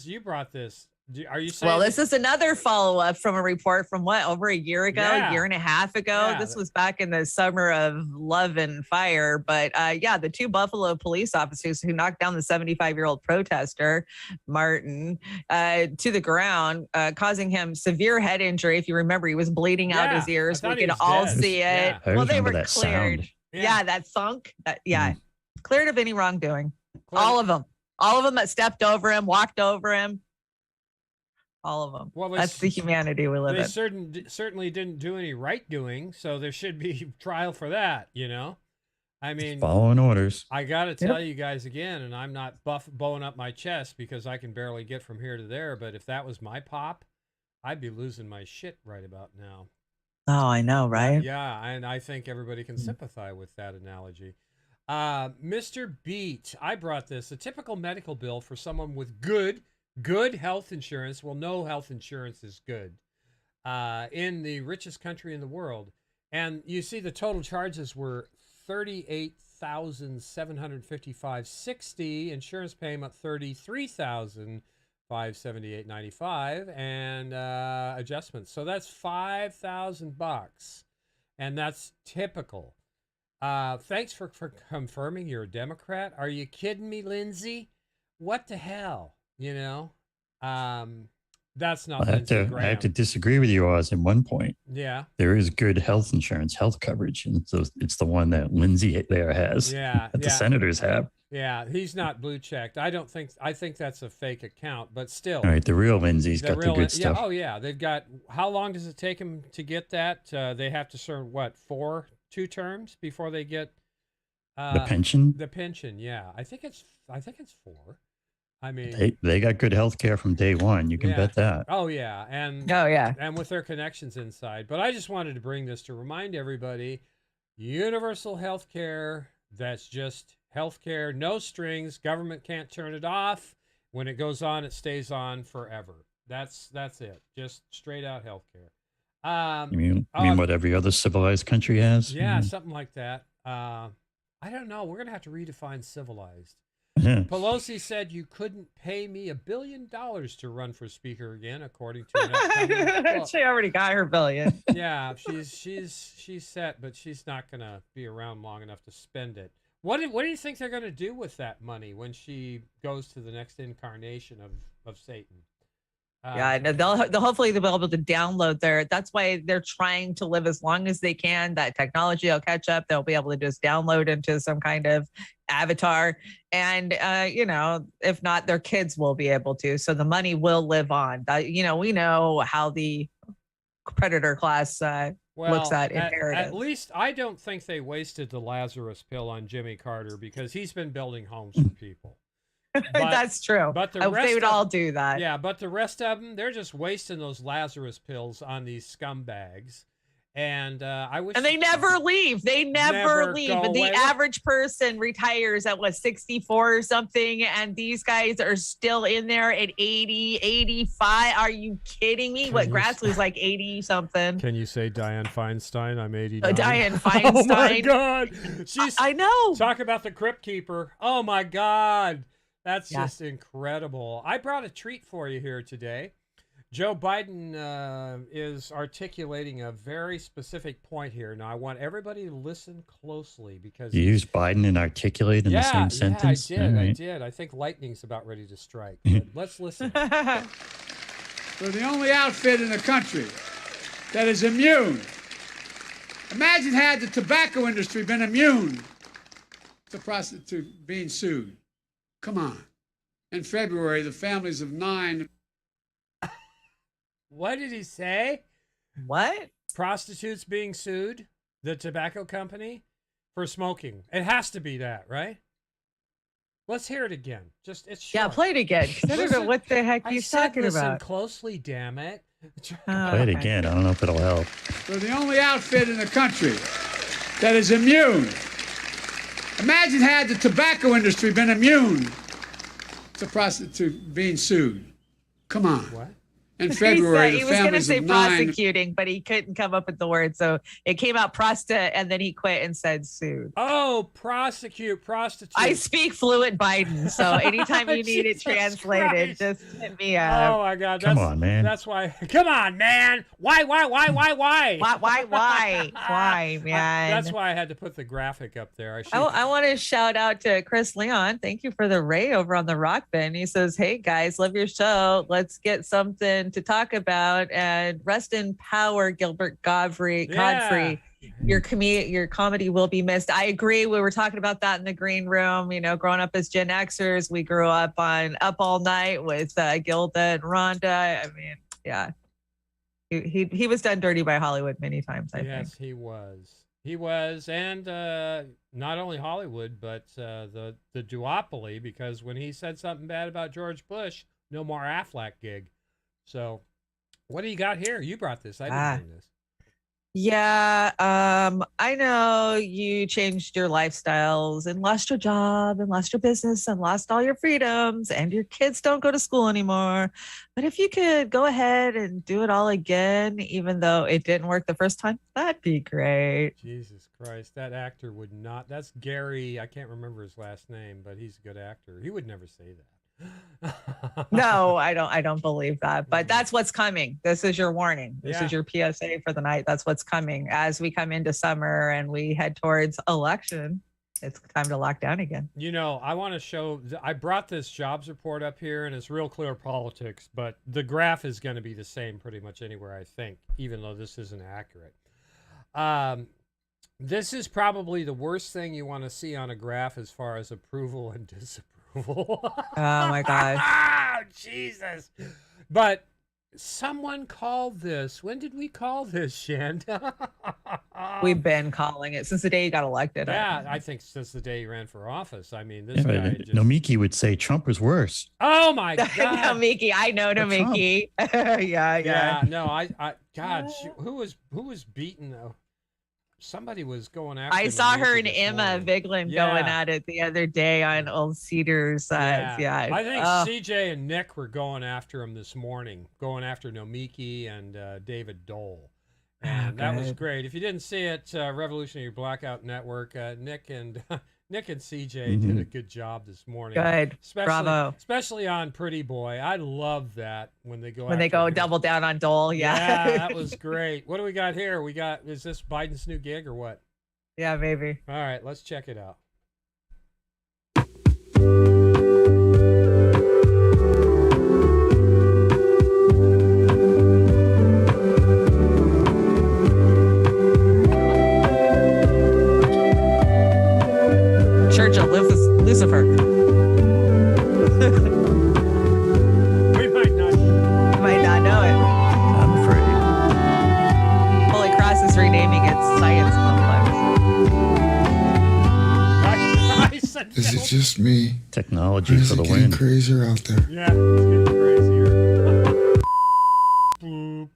you brought this. Are you saying? Well, this is another follow-up from a report from over a year ago, year and a half ago. Yeah, this was back in the summer of love and fire. But the two Buffalo police officers who knocked down the 75-year-old protester, Martin, to the ground, causing him severe head injury. If you remember, he was bleeding out his ears. We could all see it. Yeah. Well, they were cleared. Sound. Yeah, that thunk. Cleared of any wrongdoing. All of them that stepped over him, walked over him. All of them. Well, that's the humanity we live in. They certainly didn't do any right doing, so there should be trial for that, I mean, following orders. I got to tell you guys again, and I'm not bowing up my chest because I can barely get from here to there, but if that was my pop, I'd be losing my shit right about now. Oh, I know, right? Yeah, and I think everybody can sympathize with that analogy. Mr. Beat, I brought this, a typical medical bill for someone with good health insurance. Well, no health insurance is good in the richest country in the world. And you see the total charges were $38,755.60, insurance payment $33,578.95, and adjustments. So that's $5,000, and that's typical. Thanks for confirming you're a Democrat. Are you kidding me, Lindsay? What the hell? That's not. I have to disagree with you, Oz, in one point. Yeah. There is good health insurance, health coverage, and it's the one that Lindsay there has. Yeah. that the senators have. Yeah, he's not blue checked. I think that's a fake account, but still. All right, the real Lindsay's got the good stuff. Yeah, oh yeah, they've got. How long does it take them to get that? They have to serve what, 2 terms before they get the pension. The pension, yeah. I think it's 4. I mean, they got good health care from day one. You can bet that. Oh yeah, and and with their connections inside. But I just wanted to bring this to remind everybody: universal health care. That's just healthcare, no strings. Government can't turn it off. When it goes on, it stays on forever. That's it. Just straight out healthcare. You mean what every other civilized country has? Yeah, something like that. I don't know. We're gonna have to redefine civilized. Yeah. Pelosi said you couldn't pay me $1 billion to run for speaker again, according to an upcoming She already got her $1 billion. Yeah, she's set, but she's not gonna be around long enough to spend it. What do you think they're going to do with that money when she goes to the next incarnation of Satan? Yeah, they'll hopefully they'll be able to download that's why they're trying to live as long as they can. That technology will catch up. They'll be able to just download into some kind of avatar. And, if not, their kids will be able to. So the money will live on. We know how the predator class looks at inheritance. At least I don't think they wasted the Lazarus pill on Jimmy Carter because he's been building homes for people. That's true. But they would all do that. Yeah, but the rest of them, they're just wasting those Lazarus pills on these scumbags. And I wish. And they never leave. They never leave. And the average person retires at 64 or something. And these guys are still in there at 80, 85. Are you kidding me? Grassley's like 80 something. Can you say Dianne Feinstein? I'm 89. Dianne Feinstein. Oh my God. I know. Talk about the Crypt Keeper. Oh my God. That's just incredible. I brought a treat for you here today. Joe Biden is articulating a very specific point here. Now, I want everybody to listen closely because... You use Biden and articulate in the same sentence? Yeah, I did. I think lightning's about ready to strike. Let's listen. We're the only outfit in the country that is immune. Imagine had the tobacco industry been immune to being sued. Come on. In February, the families of 9... What did he say? What? Prostitutes being sued, the tobacco company, for smoking. It has to be that, right? Let's hear it again. It's short. Yeah, play it again. I don't know what the heck he's talking listen about. Closely, damn it. Play it again. I don't know if it'll help. We're the only outfit in the country that is immune. Imagine had the tobacco industry been immune to being sued. Come on. What? In February, he was going to say prosecuting, but he couldn't come up with the word. So it came out and then he quit and said sued. Oh, prostitute. I speak fluent Biden, so anytime you need it translated, just hit me up. Oh my God. Come on, man. That's why. Come on, man. Why? Why, man? That's why I had to put the graphic up there. I want to shout out to Chris Leon. Thank you for the Ray over on the Rock Bin. He says, hey guys, love your show. Let's get something to talk about, and rest in power, Gilbert Godfrey. Your comedy will be missed. I agree. We were talking about that in the green room. Growing up as Gen Xers, we grew up on Up All Night with Gilda and Rhonda. I mean, yeah, he was done dirty by Hollywood many times. I think. Yes, he was, and not only Hollywood, but the duopoly. Because when he said something bad about George Bush, no more Affleck gig. So, what do you got here? You brought this. I didn't bring this. Yeah, I know you changed your lifestyles and lost your job and lost your business and lost all your freedoms, and your kids don't go to school anymore. But if you could go ahead and do it all again, even though it didn't work the first time, that'd be great. Jesus Christ, that actor would not. That's Gary. I can't remember his last name, but he's a good actor. He would never say that. No, I don't believe that, but that's what's coming. This is your warning. This is your PSA for the night. That's what's coming as we come into summer and we head towards election. It's time to lock down again. I want to show, I brought this jobs report up here and it's real clear politics, but the graph is going to be the same pretty much anywhere, I think, even though this isn't accurate. This is probably the worst thing you want to see on a graph as far as approval and disapproval. Oh my gosh. Jesus. But someone called this. When did we call this, Chanda? We've been calling it since the day he got elected. Yeah, I think since the day he ran for office. I mean, this guy just... Nomiki would say Trump was worse. Oh my God. Nomiki, I know Nomiki. yeah. No, God, who was beaten though? Somebody was going after. I saw her and this Emma morning. Vigeland going at it the other day on Old Cedars. Yeah. I think CJ and Nick were going after him this morning, going after Nomiki and David Dole. And that was great. If you didn't see it, Revolutionary Blackout Network, Nick and CJ did a good job this morning. Good. Bravo. Especially on Pretty Boy. I love that when they go him. Double down on Dole. Yeah, that was great. What do we got here? Is this Biden's new gig or what? Yeah, maybe. All right, let's check it out. Church of Lucifer. We might not know it. I'm afraid. Holy Cross is renaming its science complex. Is it just me? Technology for the win. Crazier out there. Yeah, it's getting crazier. Boop.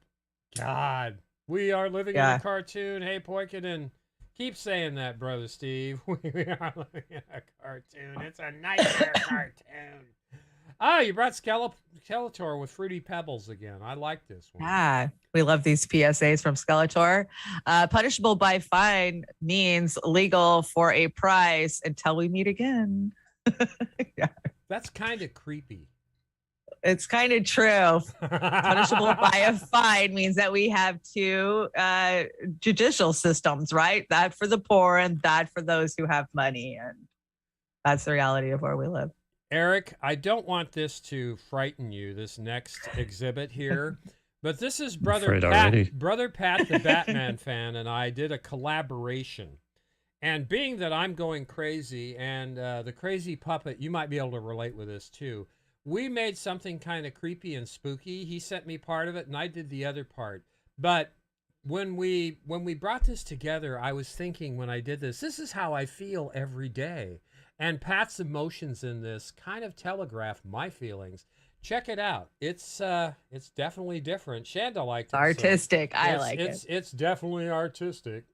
God, we are living in a cartoon. Hey, Poikinen. Keep saying that, Brother Steve. We are looking at a cartoon. It's a nightmare cartoon. Oh, you brought Skeletor with Fruity Pebbles again. I like this one. Yeah, we love these PSAs from Skeletor. Punishable by fine means legal for a price until we meet again. Yeah. That's kind of creepy. It's kind of true. Punishable by a fine means that we have two judicial systems, right? That for the poor and that for those who have money. And that's the reality of where we live. Eric, I don't want this to frighten you, this next exhibit here, but this is Brother Pat, the Batman fan, and I did a collaboration. And being that I'm going crazy and the crazy puppet, you might be able to relate with this too. We made something kind of creepy and spooky. He sent me part of it, and I did the other part. But when we brought this together, I was thinking when I did this is how I feel every day. And Pat's emotions in this kind of telegraph my feelings. Check it out. It's definitely different. Chanda liked it. Artistic. So I like it. It's definitely artistic.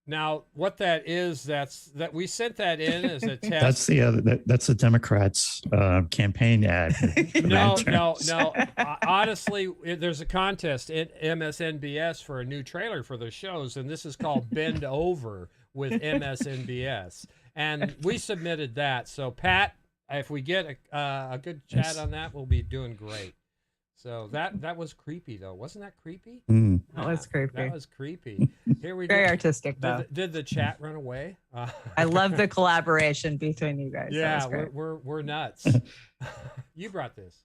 Now, what that is, that we sent that in as a test. That's the Democrats' campaign ad. No. Honestly, there's a contest at MSNBS for a new trailer for their shows, and this is called Bend Over with MSNBS. And we submitted that. So, Pat, if we get a good chat on that, we'll be doing great. So that was creepy, though. Wasn't that creepy? Mm. That was creepy. That was creepy. Here we Very artistic, though. Did the chat run away? I love the collaboration between you guys. Yeah, we're nuts. You brought this.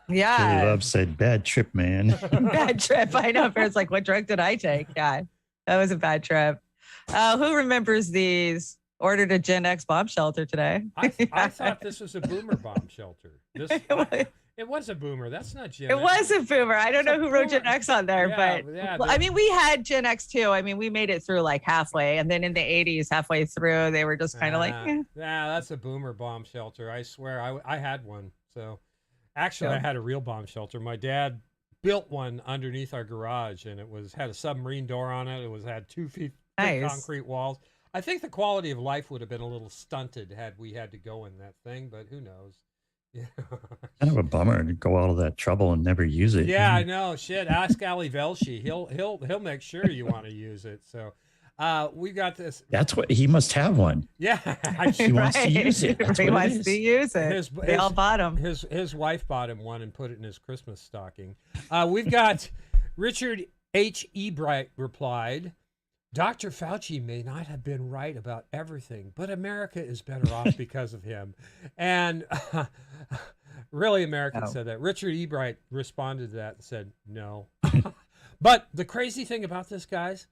Yeah. Julie Love said, "Bad trip, man." Bad trip. I know. It's like, what drug did I take? Yeah, that was a bad trip. Who remembers these? Ordered a Gen X bomb shelter today. I thought this was a boomer bomb shelter. It was a boomer. That's not Gen X. It was a boomer. I don't know who wrote Gen X on there, but I mean, we had Gen X too. I mean, we made it through like halfway, and then in the 80s, halfway through, they were just kind of like, that's a boomer bomb shelter. I swear, I had one. So actually, I had a real bomb shelter. My dad built one underneath our garage, and had a submarine door on it. It had 2 feet thick concrete walls. I think the quality of life would have been a little stunted had we had to go in that thing, but who knows? Yeah. Kind of a bummer to go all of that trouble and never use it. Yeah, I know. Shit, ask Ali Velshi. He'll make sure you want to use it. So, we got this. That's what he must have one. Yeah, he wants to use it. That's he what wants to use it. They all bought him. His wife bought him one and put it in his Christmas stocking. We've got Richard H. Ebright replied, Dr. Fauci may not have been right about everything, but America is better off because of him. And really, Americans said that. Richard Ebright responded to that and said, no. But the crazy thing about this, guys,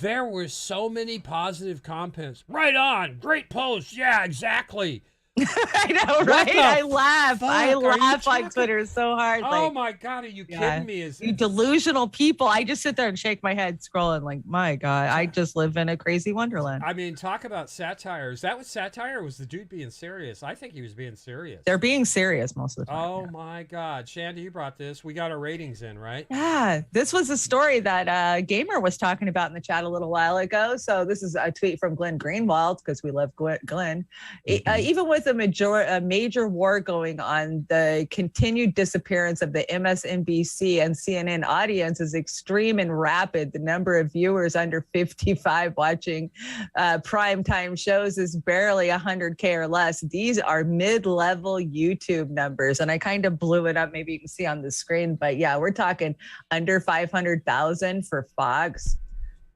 there were so many positive comments. Right on. Great post. Yeah, exactly. I know, right? I laugh. I laugh on Twitter so hard. Oh my God, are you kidding me? You delusional people. I just sit there and shake my head scrolling like, my God, I just live in a crazy wonderland. I mean, talk about satire. Is that what satire, or was the dude being serious? I think he was being serious. They're being serious most of the time. Oh my God. Chanda, you brought this. We got our ratings in, right? Yeah. This was a story that Gamer was talking about in the chat a little while ago. So this is a tweet from Glenn Greenwald, because we love Glenn. Even with a major war going on, the continued disappearance of the MSNBC and CNN audience is extreme and rapid. The number of viewers under 55 watching primetime shows is barely 100K or less. These are mid-level YouTube numbers, and I kind of blew it up. Maybe you can see on the screen, but yeah, we're talking under 500,000 for Fox.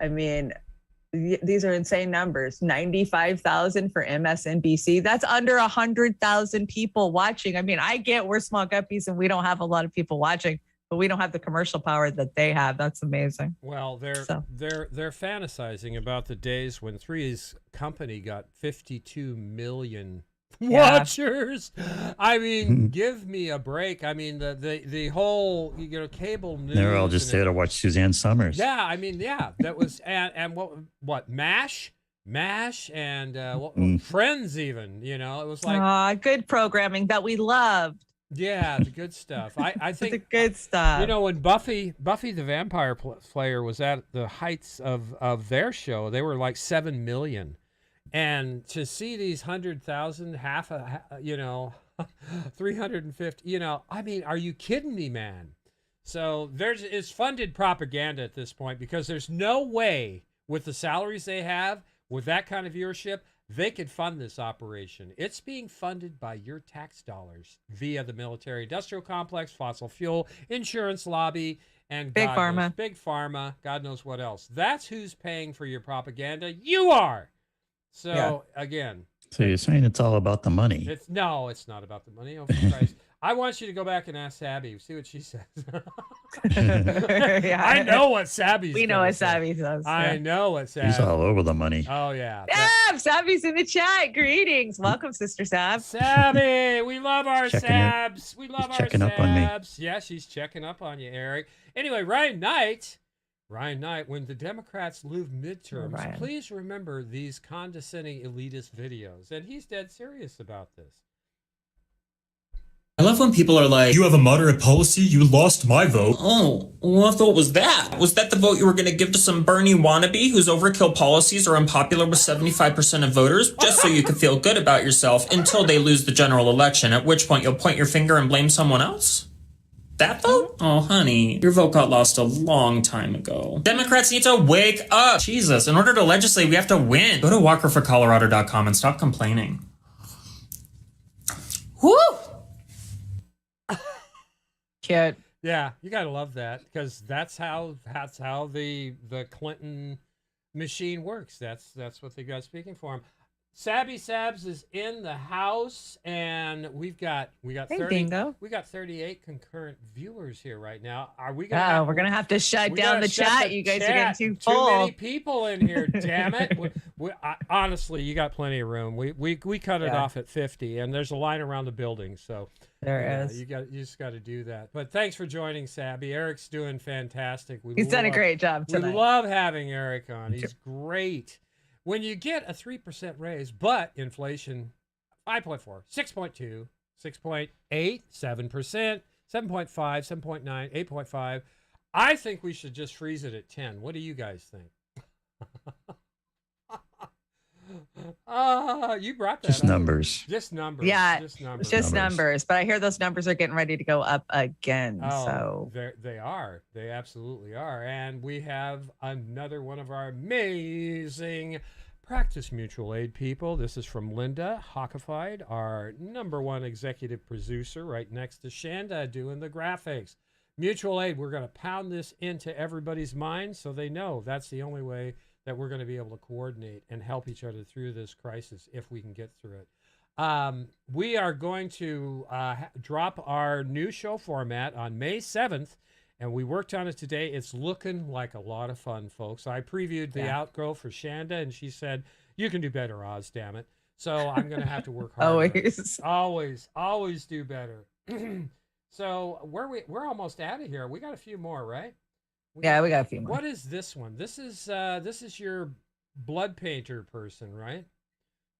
I mean, these are insane numbers. 95,000 for MSNBC. That's under 100,000 people watching. I mean, I get we're small guppies and we don't have a lot of people watching, but we don't have the commercial power that they have. That's amazing. Well, they're fantasizing about the days when Three's company got 52 million watchers. I mean, give me a break. I mean, the whole cable news. They're all just there to watch Suzanne Summers. Yeah, I mean, yeah, that was and what MASH and Friends even. You know, it was like good programming that we loved. Yeah, the good stuff. I think the good stuff. You know, when Buffy the Vampire Slayer was at the heights of their show, they were like 7 million. And to see these 100,000, 350, I mean, are you kidding me, man? So it's funded propaganda at this point, because there's no way with the salaries they have, with that kind of viewership, they could fund this operation. It's being funded by your tax dollars via the military industrial complex, fossil fuel, insurance lobby, and Big Pharma, God knows what else. That's who's paying for your propaganda. You are. So again, so you're saying it's all about the money? It's not about the money. Oh, for Christ. I want you to go back and ask Sabby. See what she says. I know what Sabby's. We know what Sabby says. I know what Sabby. He's all over the money. Oh yeah. Sabby's in the chat. Greetings, welcome, Sister Sab. Sabby, we love our Sabs. We love our checking up on me. Yeah, she's checking up on you, Eric. Anyway, Ryan Knight, when the Democrats lose midterms, please remember these condescending elitist videos. And he's dead serious about this. I love when people are like, you have a moderate policy, you lost my vote. Oh, what vote was that? Was that the vote you were going to give to some Bernie wannabe whose overkill policies are unpopular with 75% of voters, just so you can feel good about yourself until they lose the general election, at which point you'll point your finger and blame someone else? That vote? Oh, honey, your vote got lost a long time ago. Democrats need to wake up. Jesus, in order to legislate, we have to win. Go to walkerforcolorado.com and stop complaining. Woo! Cute. Yeah, you gotta love that, because that's how the Clinton machine works. That's what they got speaking for him. Sabby Sabs is in the house, and we got 38 concurrent viewers here right now. Are we gonna? We're gonna have to shut down the chat. You guys are getting too full. Too many people in here. Damn it! Honestly, you got plenty of room. We cut it off at 50, and there's a line around the building, so there is. You just got to do that. But thanks for joining, Sabby. Eric's doing fantastic. He's done a great job tonight. We love having Eric on. He's great. When you get a 3% raise, but inflation 5.4, 6.2, 6.8, 7%, 7.5, 7.9, 8.5, I think we should just freeze it at 10. What do you guys think? You brought that just up. Numbers. Just numbers. Yeah, just numbers. But I hear those numbers are getting ready to go up again. Oh, so they are. They absolutely are. And we have another one of our amazing practice mutual aid people. This is from Linda Hockified, our #1 executive producer, right next to Chanda doing the graphics. Mutual aid, we're going to pound this into everybody's mind so they know that's the only way that we're going to be able to coordinate and help each other through this crisis if we can get through it. We are going to drop our new show format on May 7th, and we worked on it today. It's looking like a lot of fun, folks. I previewed the outgo for Chanda, and she said, "You can do better, Oz, damn it." So I'm going to have to work hard. Always do better. So we're almost out of here. We got a few more, right? We got a few more. What is this one? This is your blood painter person, right?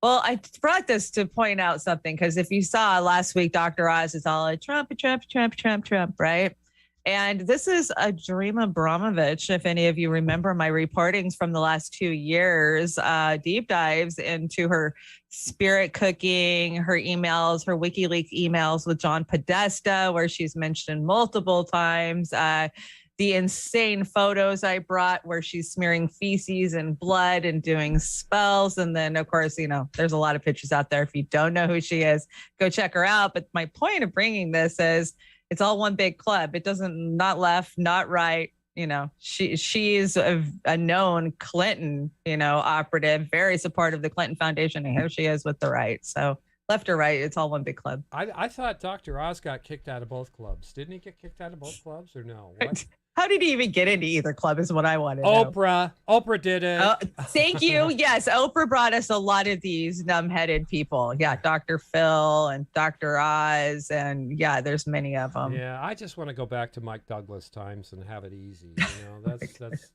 Well, I brought this to point out something, because if you saw last week, Dr. Oz is all like Trump, right? And this is a Dream Abramovich. If any of you remember my reportings from the last 2 years, deep dives into her spirit cooking, her emails, her WikiLeaks emails with John Podesta, where she's mentioned multiple times, the insane photos I brought where she's smearing feces and blood and doing spells. And then, of course, there's a lot of pictures out there. If you don't know who she is, go check her out. But my point of bringing this is it's all one big club. It doesn't, not left, not right. She's a known Clinton, operative, very supportive of the Clinton Foundation. And here she is with the right. So left or right, it's all one big club. I thought Dr. Oz got kicked out of both clubs. Didn't he get kicked out of both clubs or no? What? How did he even get into either club is what I want to know. Oprah did it. Thank you. Yes, Oprah brought us a lot of these numb-headed people. Yeah, Dr. Phil and Dr. Oz, and yeah, there's many of them. Yeah, I just want to go back to Mike Douglas times and have it easy. That's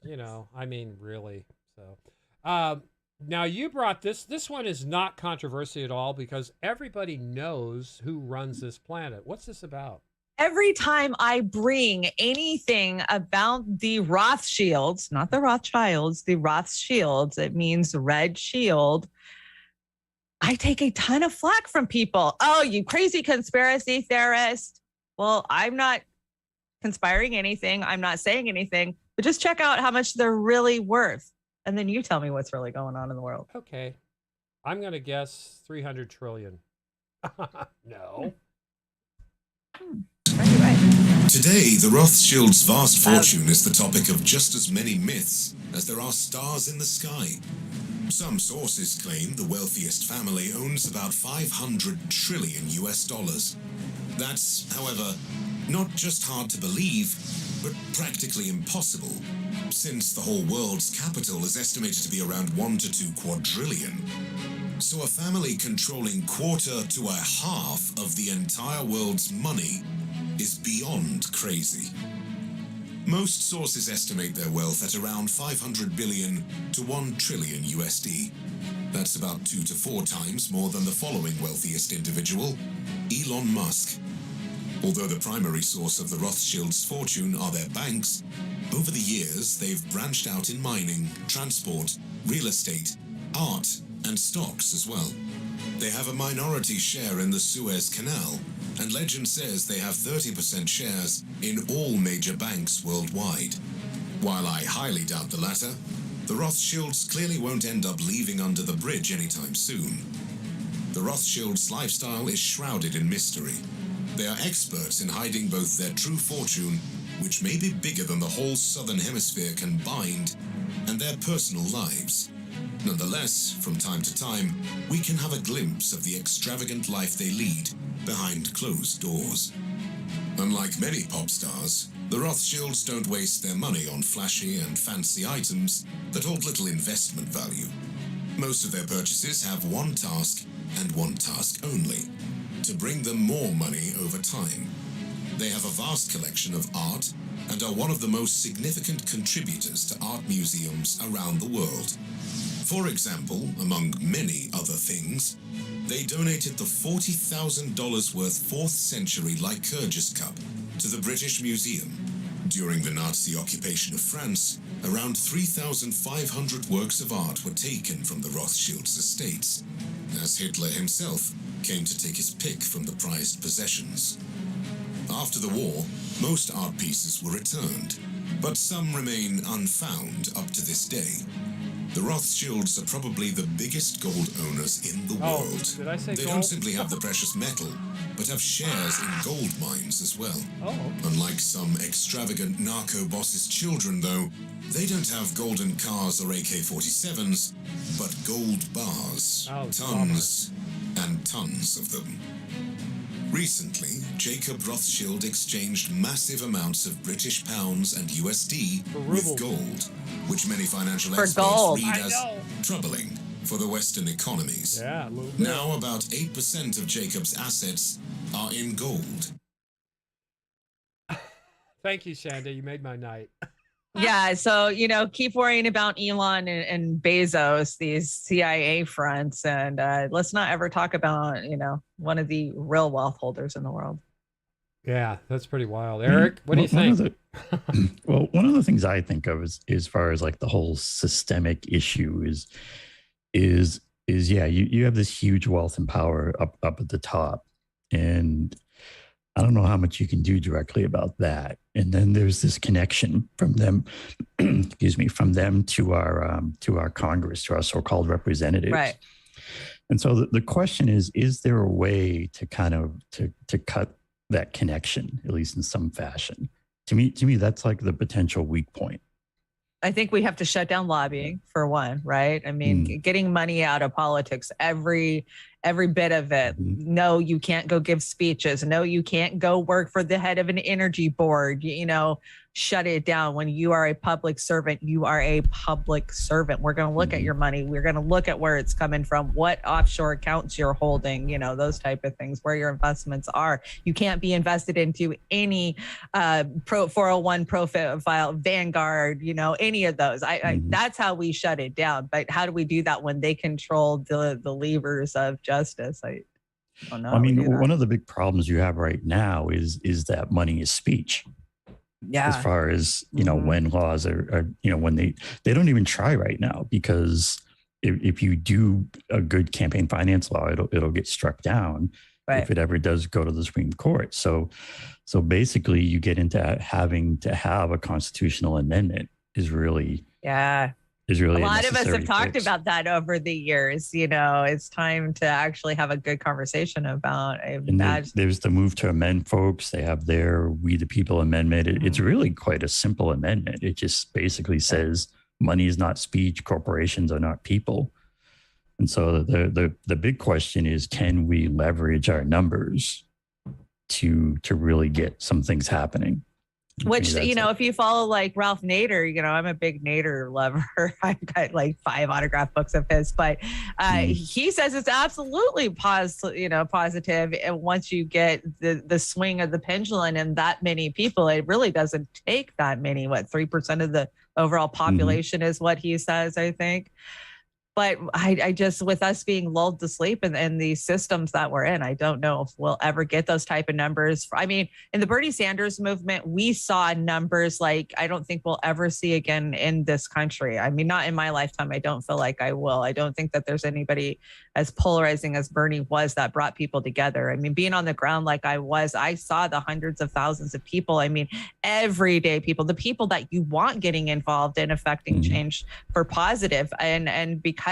I mean, really. So, now you brought this. This one is not controversial at all because everybody knows who runs this planet. What's this about? Every time I bring anything about the Rothschilds, not the Rothschilds, the Rothschilds, it means red shield, I take a ton of flack from people. Oh, you crazy conspiracy theorist. Well, I'm not conspiring anything. I'm not saying anything, but just check out how much they're really worth. And then you tell me what's really going on in the world. Okay. I'm going to guess 300 trillion. No. Today, the Rothschilds' vast fortune is the topic of just as many myths as there are stars in the sky. Some sources claim the wealthiest family owns about 500 trillion US dollars. That's, however, not just hard to believe, but practically impossible, since the whole world's capital is estimated to be around 1 to 2 quadrillion. So a family controlling quarter to a half of the entire world's money is beyond crazy. Most sources estimate their wealth at around 500 billion to 1 trillion USD. That's about 2 to 4 times more than the following wealthiest individual, Elon Musk. Although the primary source of the Rothschilds' fortune are their banks, over the years they've branched out in mining, transport, real estate, art, and stocks as well. They have a minority share in the Suez Canal, and legend says they have 30% shares in all major banks worldwide. While I highly doubt the latter, the Rothschilds clearly won't end up leaving under the bridge anytime soon. The Rothschilds' lifestyle is shrouded in mystery. They are experts in hiding both their true fortune, which may be bigger than the whole Southern Hemisphere combined, and their personal lives. Nonetheless, from time to time, we can have a glimpse of the extravagant life they lead behind closed doors. Unlike many pop stars, the Rothschilds don't waste their money on flashy and fancy items that hold little investment value. Most of their purchases have one task and one task only: to bring them more money over time. They have a vast collection of art and are one of the most significant contributors to art museums around the world. For example, among many other things, they donated the $40,000 worth 4th century Lycurgus cup to the British Museum. During the Nazi occupation of France, around 3,500 works of art were taken from the Rothschilds' estates, as Hitler himself came to take his pick from the prized possessions. After the war, most art pieces were returned, but some remain unfound up to this day. The Rothschilds are probably the biggest gold owners in the world. Did I say They gold? don't simply have the precious metal, but have shares in gold mines as well. Oh. Unlike some extravagant narco boss's children, though, they don't have golden cars or AK-47s, but gold bars. Oh, tons and tons of them. Recently, Jacob Rothschild exchanged massive amounts of British pounds and USD with gold, which many financial experts read as troubling for the Western economies. Yeah, a little bit. Now, about 8% of Jacob's assets are in gold. Thank you, Chanda. You made my night. Yeah, so keep worrying about Elon and Bezos, these CIA fronts, and let's not ever talk about one of the real wealth holders in the world. Yeah, that's pretty wild. Eric, what do you think? Well, one of the things I think of is, as far as like the whole systemic issue is yeah, you have this huge wealth and power up at the top, and I don't know how much you can do directly about that. And then there's this connection from them, from them to our Congress, to our so-called representatives. Right. And so the question is there a way to kind of to cut that connection, at least in some fashion? To me, that's like the potential weak point. I think we have to shut down lobbying for one, right? I mean, getting money out of politics, every bit of it. No, you can't go give speeches. No, you can't go work for the head of an energy board. Shut it down. When you are a public servant, you are a public servant. We're going to look at your money. We're going to look at where it's coming from, what offshore accounts you're holding, those type of things, where your investments are. You can't be invested into any 401 profile, Vanguard, any of those. That's how we shut it down. But how do we do that when they control the levers of justice? I don't know. I mean, one of the big problems you have right now is that money is speech. Yeah. As far as, when laws are when they don't even try right now, because if you do a good campaign finance law, it'll get struck down if it ever does go to the Supreme Court. So basically you get into having to have a constitutional amendment is really a lot of us have talked about that over the years. It's time to actually have a good conversation about there's the move to amend, folks. They have their We the People amendment. It's really quite a simple amendment. It just basically says money is not speech, corporations are not people. And so the big question is, can we leverage our numbers to really get some things happening? Which, if you follow like Ralph Nader, I'm a big Nader lover. I've got like 5 autographed books of his, but he says it's absolutely positive. And once you get the swing of the pendulum and that many people, it really doesn't take that many. 3% of the overall population is what he says, I think. But I just, with us being lulled to sleep in these systems that we're in, I don't know if we'll ever get those type of numbers. I mean, in the Bernie Sanders movement, we saw numbers like I don't think we'll ever see again in this country. I mean, not in my lifetime. I don't feel like I will. I don't think that there's anybody as polarizing as Bernie was that brought people together. I mean, being on the ground like I was, I saw the hundreds of thousands of people. I mean, everyday people, the people that you want getting involved in affecting change for positive. And because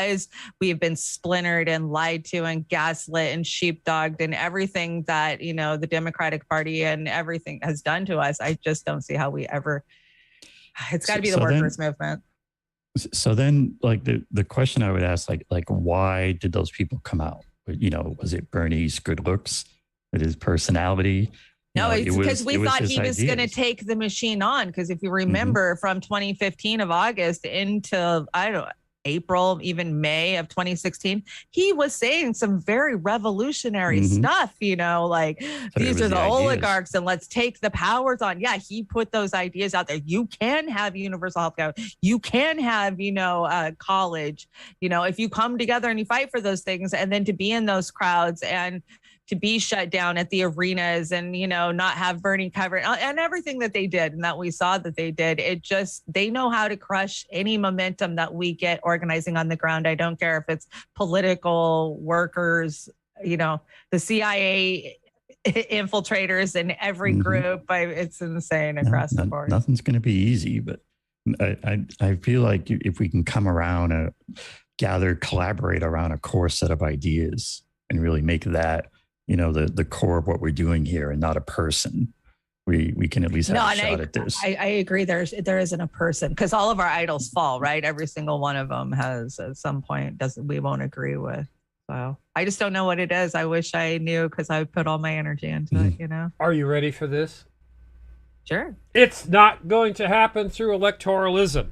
we have been splintered and lied to and gaslit and sheepdogged and everything that, the Democratic Party and everything has done to us, I just don't see how we ever, it's got to be the workers' movement. So then, like the question I would ask, like why did those people come out? Was it Bernie's good looks, his personality? No, it's because we thought he was going to ideas. take the machine on. Because if you remember from 2015 of August into, April, even May of 2016, he was saying some very revolutionary stuff, like these are the oligarchs and let's take the powers on. Yeah, he put those ideas out there. You can have universal health care. You can have, college, if you come together and you fight for those things, and then to be in those crowds and to be shut down at the arenas and, not have Bernie covered and everything that they did and that we saw that they did. They know how to crush any momentum that we get organizing on the ground. I don't care if it's political workers, the CIA infiltrators in every group. It's insane across the board. Nothing's going to be easy, but I feel like if we can come around, collaborate around a core set of ideas and really make that the core of what we're doing here and not a person, we can at least have a shot at this. I agree. There isn't a person, because all of our idols fall, right? Every single one of them has at some point we won't agree with. So I just don't know what it is. I wish I knew, because I put all my energy into it, Are you ready for this? Sure. It's not going to happen through electoralism.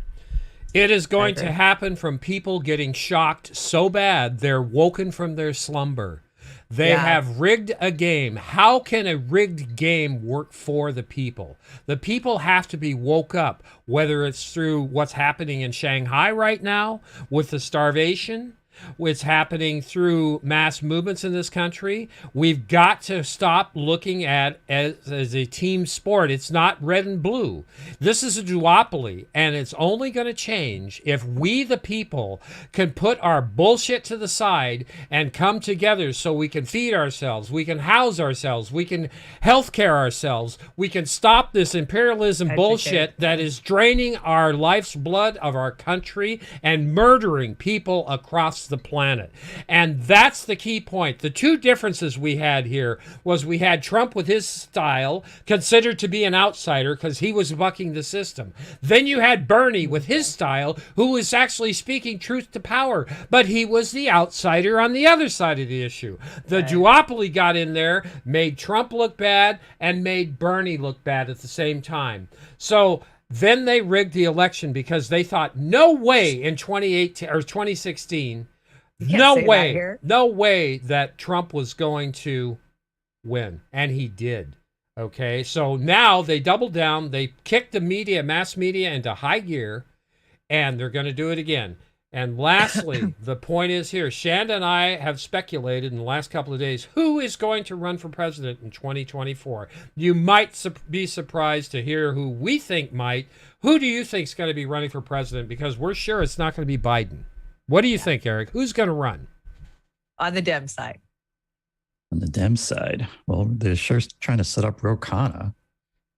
It is going to happen from people getting shocked so bad they're woken from their slumber. They have rigged a game. How can a rigged game work for the people? The people have to be woke up, whether it's through what's happening in Shanghai right now with the starvation, what's happening through mass movements in this country. We've got to stop looking at it as a team sport. It's not red and blue. This is a duopoly, and it's only going to change if we, the people, can put our bullshit to the side and come together so we can feed ourselves, we can house ourselves, we can healthcare ourselves, we can stop this imperialism bullshit that is draining our life's blood of our country and murdering people across the planet. And that's the key point. The two differences we had here was we had Trump with his style, considered to be an outsider because he was bucking the system. Then you had Bernie with his style, who was actually speaking truth to power, but he was the outsider on the other side of the issue. The duopoly got in there, made Trump look bad, and made Bernie look bad at the same time. So then they rigged the election because they thought, no way in 2018 or 2016, no way that Trump was going to win. And he did. Okay, so now they doubled down. They kicked the media, mass media, into high gear, and they're going to do it again. And lastly, the point is here, Chanda and I have speculated in the last couple of days who is going to run for president in 2024. You might be surprised to hear who we think might. Who do you think is going to be running for president? Because we're sure it's not going to be Biden. What do you think, Eric? Who's going to run? On the Dem side. On the Dem side, well, they're sure trying to set up Ro Khanna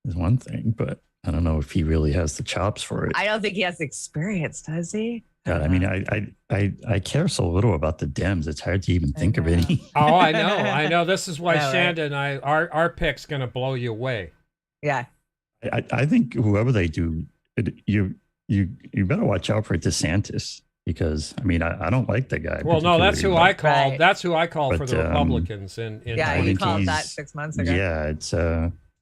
is one thing, but I don't know if he really has the chops for it. I don't think he has experience, does he? God, I mean, I care so little about the Dems. It's hard to even think of any. Oh, I know. This is why Chanda and I, our pick's going to blow you away. Yeah. I think whoever they do, you better watch out for DeSantis. Because I mean, I don't like the guy. Well, no, that's who I called. Right. That's who I called for the Republicans. You called that 6 months ago. Yeah, it's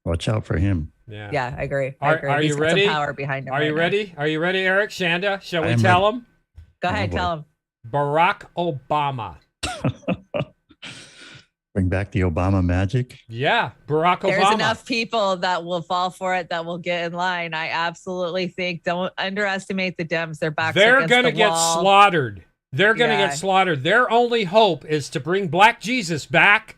watch out for him. Yeah, I agree. Are you ready? Some power behind him. Are you ready? Are you ready, Eric? Chanda, shall we tell him? Go ahead, tell him. Barack Obama. Bring back the Obama magic. Yeah, Barack Obama. There's enough people that will fall for it, that will get in line. I absolutely think, don't underestimate the Dems. They're back. They're going to get slaughtered. They're going to get slaughtered. Their only hope is to bring Black Jesus back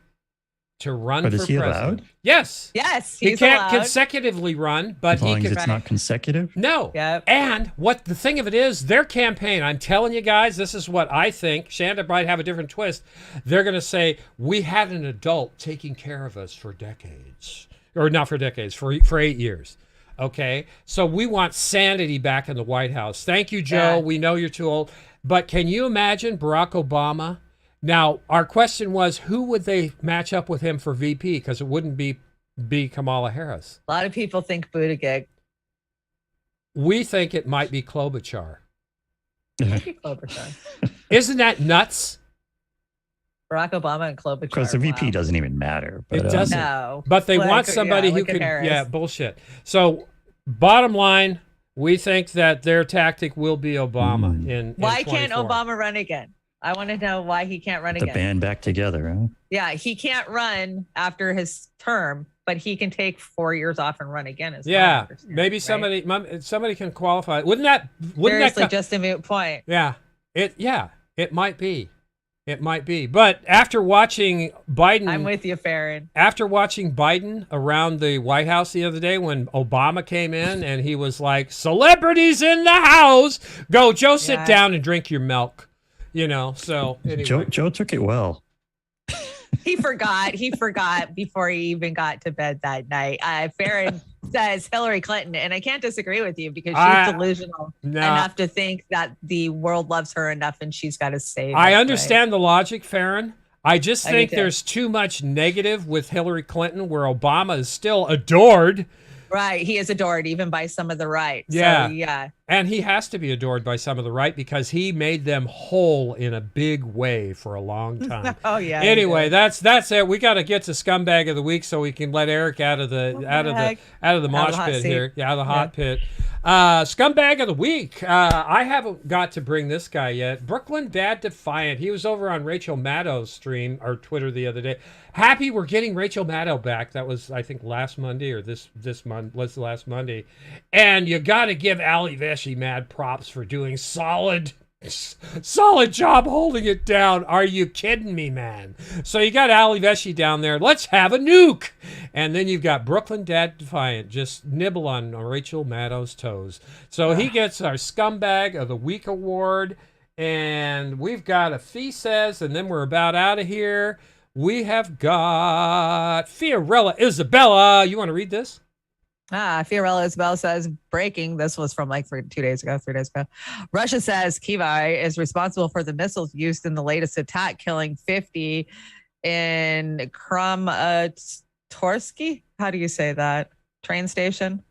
to run for president. Is he allowed? Yes. Yes, he can't consecutively run, but as long as it's not consecutive. No. Yep. And what the thing of it is, their campaign, I'm telling you guys, this is what I think. Chanda might have a different twist. They're going to say, we had an adult taking care of us for decades. Or not for decades, for 8 years. Okay? So we want sanity back in the White House. Thank you, Joe. Yeah. We know you're too old. But can you imagine Barack Obama? Now, our question was, who would they match up with him for VP? Because it wouldn't be Kamala Harris. A lot of people think Buttigieg. We think it might be Klobuchar. Klobuchar. Isn't that nuts? Barack Obama and Klobuchar. Of course, the VP doesn't even matter. But, It doesn't. No. But they Look, want somebody yeah, who look at could. Harris. Yeah, bullshit. So, bottom line, we think that their tactic will be Obama in Why can't 24. Obama run again? I want to know why he can't run the again. band back together, huh? Yeah, he can't run after his term, but he can take 4 years off and run again. Is my Yeah, understanding, maybe right? somebody can qualify. Wouldn't that Seriously, just a moot point. Yeah, it might be. It might be. But after watching Biden, I'm with you, Farron. After watching Biden around the White House the other day when Obama came in and he was like, "Celebrities in the house, go, Joe, sit down and drink your milk." You know, so anyway. Joe took it well. He forgot before he even got to bed that night. Farron says Hillary Clinton, and I can't disagree with you because she's delusional enough to think that the world loves her enough and she's got to save I it, understand the logic, Farron. I just I do think too. there's too much negative with Hillary Clinton where Obama is still adored. Right. He is adored even by some of the right. Yeah. So, yeah. And he has to be adored by some of the right because he made them whole in a big way for a long time. Oh, yeah. Anyway, that's it. We got to get to scumbag of the week so we can let Eric out of the mosh hot pit seat. here. Yeah, out of the hot pit. Scumbag of the week. I haven't got to bring this guy yet. Brooklyn Dad Defiant. He was over on Rachel Maddow's stream or Twitter the other day. Happy we're getting Rachel Maddow back. That was, I think, last Monday or this month was last Monday. And you got to give Ali Vesey mad props for doing solid job holding it down. Are you kidding me, man? So you got Ali Vesey down there. Let's have a nuke. And then you've got Brooklyn Dad Defiant just nibble on Rachel Maddow's toes. So he gets our Scumbag of the Week award. And we've got a fee says, and then we're about out of here. We have got Fiorella Isabella. You want to read this? Fiorella Isabella says, breaking. This was from like 3 days ago. Russia says Kyiv is responsible for the missiles used in the latest attack, killing 50 in Kramatorsk. How do you say that? Train station?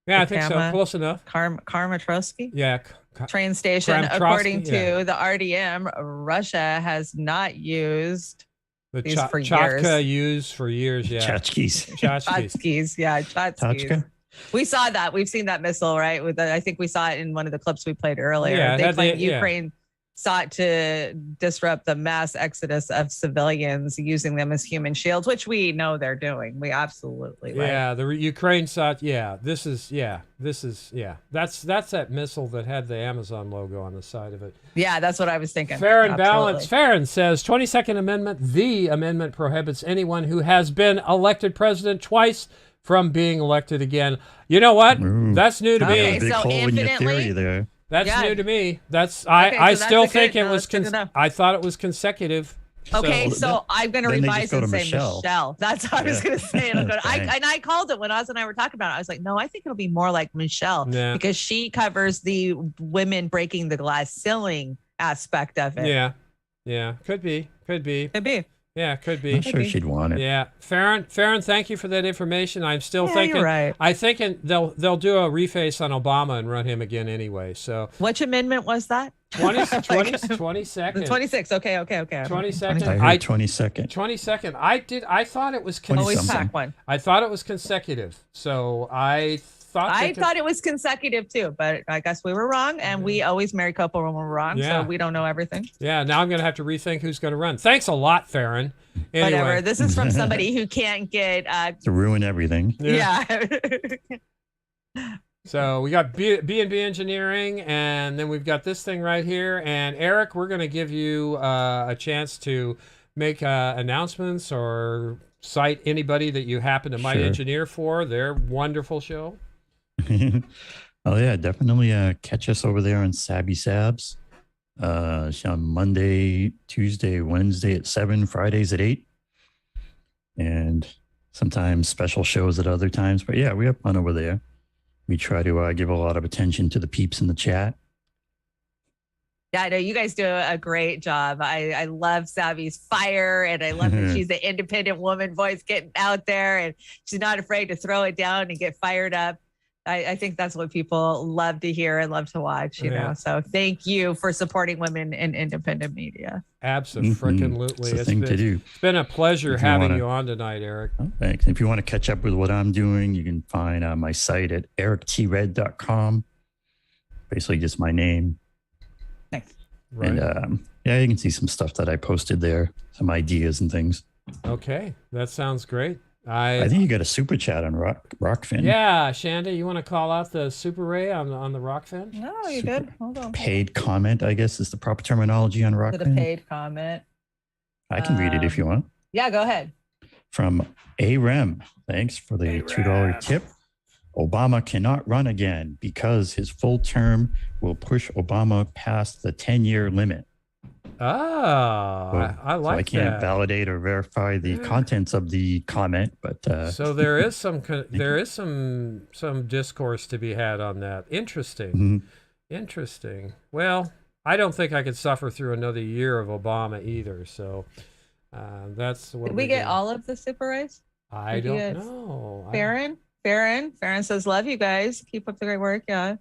Yeah, I think so. Close enough. Kramatorsk? Yeah. Train station. Kramatorsky, According to the RDM, Russia has not used the these for Chatka years. used for years, yeah. Tchotchkes. Tchotchkes, yeah, Tchotchkes. We saw that. We've seen that missile, right? I think we saw it in one of the clips we played earlier. Yeah, they claim Ukraine sought to disrupt the mass exodus of civilians using them as human shields, which we know they're doing. We absolutely the Ukraine sought. That's that missile that had the Amazon logo on the side of it. Yeah, that's what I was thinking. Fair and balanced. Farron says 22nd Amendment. The amendment prohibits anyone who has been elected president twice from being elected again. You know what? That's new to me. Big hole in your theory there. That's new to me. I still think it was. I thought it was consecutive. Okay, so I'm going to revise and say Michelle. That's what I was going to say. I called it when Oz and I were talking about it. I was like, no, I think it'll be more like Michelle because she covers the women breaking the glass ceiling aspect of it. Yeah. Could be. Yeah, could be. I'm sure she'd want it. Yeah, Farron, thank you for that information. I'm still thinking. You're right. I'm thinking they'll do a reface on Obama and run him again anyway. So which amendment was that? 22nd. 26. Okay. 22nd. I heard 22nd. 22nd. I thought it was always pack one. I thought it was consecutive. So I thought it was consecutive too, but I guess we were wrong, and we always Maricopa when we're wrong, so we don't know everything. Yeah, now I'm going to have to rethink who's going to run. Thanks a lot, Farron. Anyway. Whatever. This is from somebody who can't get to ruin everything. Yeah. So we got B&B Engineering, and then we've got this thing right here. And Eric, we're going to give you a chance to make announcements or cite anybody that you happen to might engineer for their wonderful show. Oh yeah, definitely catch us over there on Sabby Sabs. On Monday, Tuesday, Wednesday at 7, Fridays at 8. And sometimes special shows at other times. But yeah, we have fun over there. We try to give a lot of attention to the peeps in the chat. Yeah, I know you guys do a great job. I love Savvy's fire, and I love that she's the independent woman voice getting out there, and she's not afraid to throw it down and get fired up. I think that's what people love to hear and love to watch, you know. So thank you for supporting women in independent media. Absolutely. It's a thing to do. It's been a pleasure having you on tonight, Eric. Oh, thanks. If you want to catch up with what I'm doing, you can find my site at erictred.com. Basically just my name. Thanks. Right. And you can see some stuff that I posted there, some ideas and things. Okay, that sounds great. I think you got a super chat on Rockfin. Yeah, Chanda, you want to call out the Super Ray on the Rockfin? No, you did. Hold on. Paid comment, I guess, is the proper terminology on Rockfin. Is it a paid comment? I can read it if you want. Yeah, go ahead. From AREM. Thanks for the $2 tip. Obama cannot run again because his full term will push Obama past the 10-year limit. I like that. I can't validate or verify the contents of the comment, but so there is some discourse to be had on that. Interesting. Interesting. Well, I don't think I could suffer through another year of Obama either. So that's what. Did we get all of the Super Rays? I don't know. Farron says, love you guys. Keep up the great work. Yeah.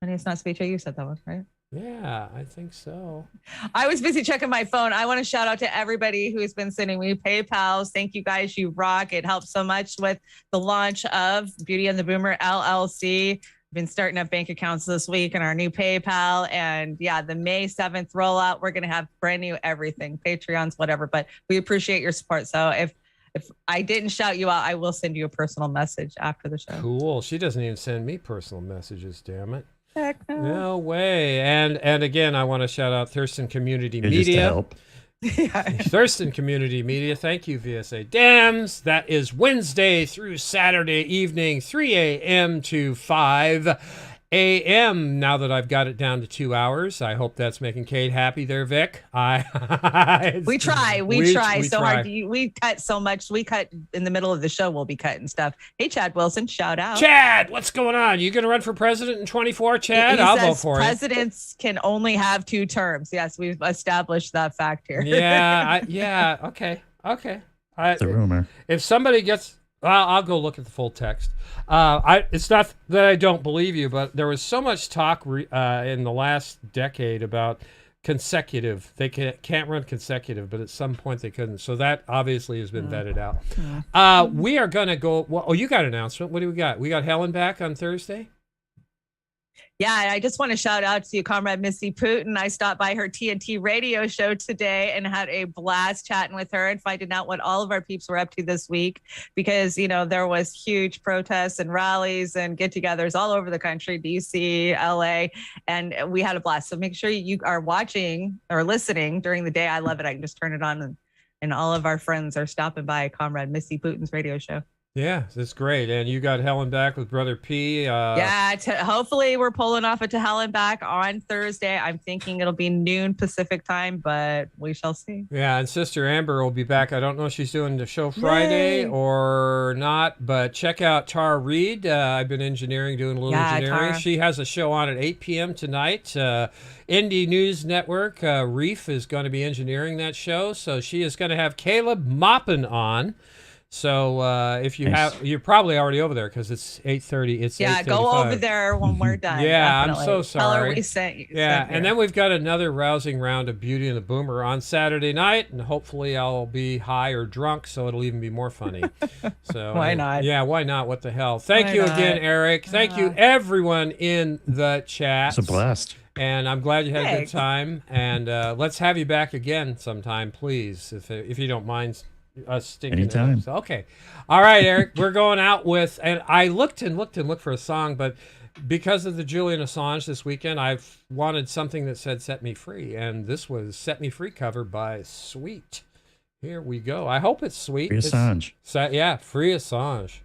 And it's not speech. You said that one, right? Yeah, I think so. I was busy checking my phone. I want to shout out to everybody who's been sending me PayPals. Thank you guys. You rock. It helps so much with the launch of Beauty and the Boomer LLC. Been starting up bank accounts this week and our new PayPal. And yeah, the May 7th rollout, we're going to have brand new everything, Patreons, whatever. But we appreciate your support. So if I didn't shout you out, I will send you a personal message after the show. Cool. She doesn't even send me personal messages, damn it. Heck no. No way. And again, I want to shout out Thurston Community Media. Thurston Community Media. Thank you, VSA Dams. That is Wednesday through Saturday evening, 3 a.m. to 5 a.m. Now that I've got it down to 2 hours, I hope that's making Kate happy there, Vic. We try so hard. We cut so much. We cut in the middle of the show. We'll be cutting stuff. Hey, Chad Wilson, shout out. Chad, what's going on? You going to run for president in 24, Chad? I'll vote for presidents can only have 2 terms. Yes, we've established that fact here. Yeah. Okay. It's a rumor. If somebody gets... I'll go look at the full text. It's not that I don't believe you, but there was so much talk in the last decade about consecutive. They can't run consecutive, but at some point they couldn't. So that obviously has been vetted out. We are going to go... Well, you got an announcement. What do we got? We got Helen back on Thursday? Yeah, I just want to shout out to Comrade Missy Putin. I stopped by her TNT radio show today and had a blast chatting with her and finding out what all of our peeps were up to this week, because, you know, there was huge protests and rallies and get-togethers all over the country, DC, LA, and we had a blast. So make sure you are watching or listening during the day. I love it. I can just turn it on and all of our friends are stopping by Comrade Missy Putin's radio show. Yeah, that's great. And you got Helen back with Brother P. Hopefully we're pulling off to Helen back on Thursday. I'm thinking it'll be noon Pacific time, but we shall see. Yeah, and Sister Amber will be back. I don't know if she's doing the show Friday or not, but check out Tara Reid. I've been doing a little engineering. Tara. She has a show on at 8 p.m. tonight. Indie News Network, Reef is going to be engineering that show. So she is going to have Caleb Moppin on. So if you you're probably already over there because it's 8:30. It's 8:35. Go over there when we're done. Yeah, definitely. I'm so sorry. Tell her we sent you. And then we've got another rousing round of Beauty and the Boomer on Saturday night, and hopefully I'll be high or drunk, so it'll even be more funny. So why not? Yeah, why not? What the hell? Thank you again, Eric. Thank you, everyone in the chat. It's a blast. And I'm glad you had a good time. And let's have you back again sometime, please, if you don't mind. Anytime. Okay. All right, Eric, we're going out with, and I looked for a song, but because of the Julian Assange this weekend, I've wanted something that said Set Me Free, and this was Set Me Free cover by Sweet. Here we go. I hope it's sweet. Free Assange. Free Assange.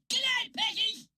Good night, Peggy.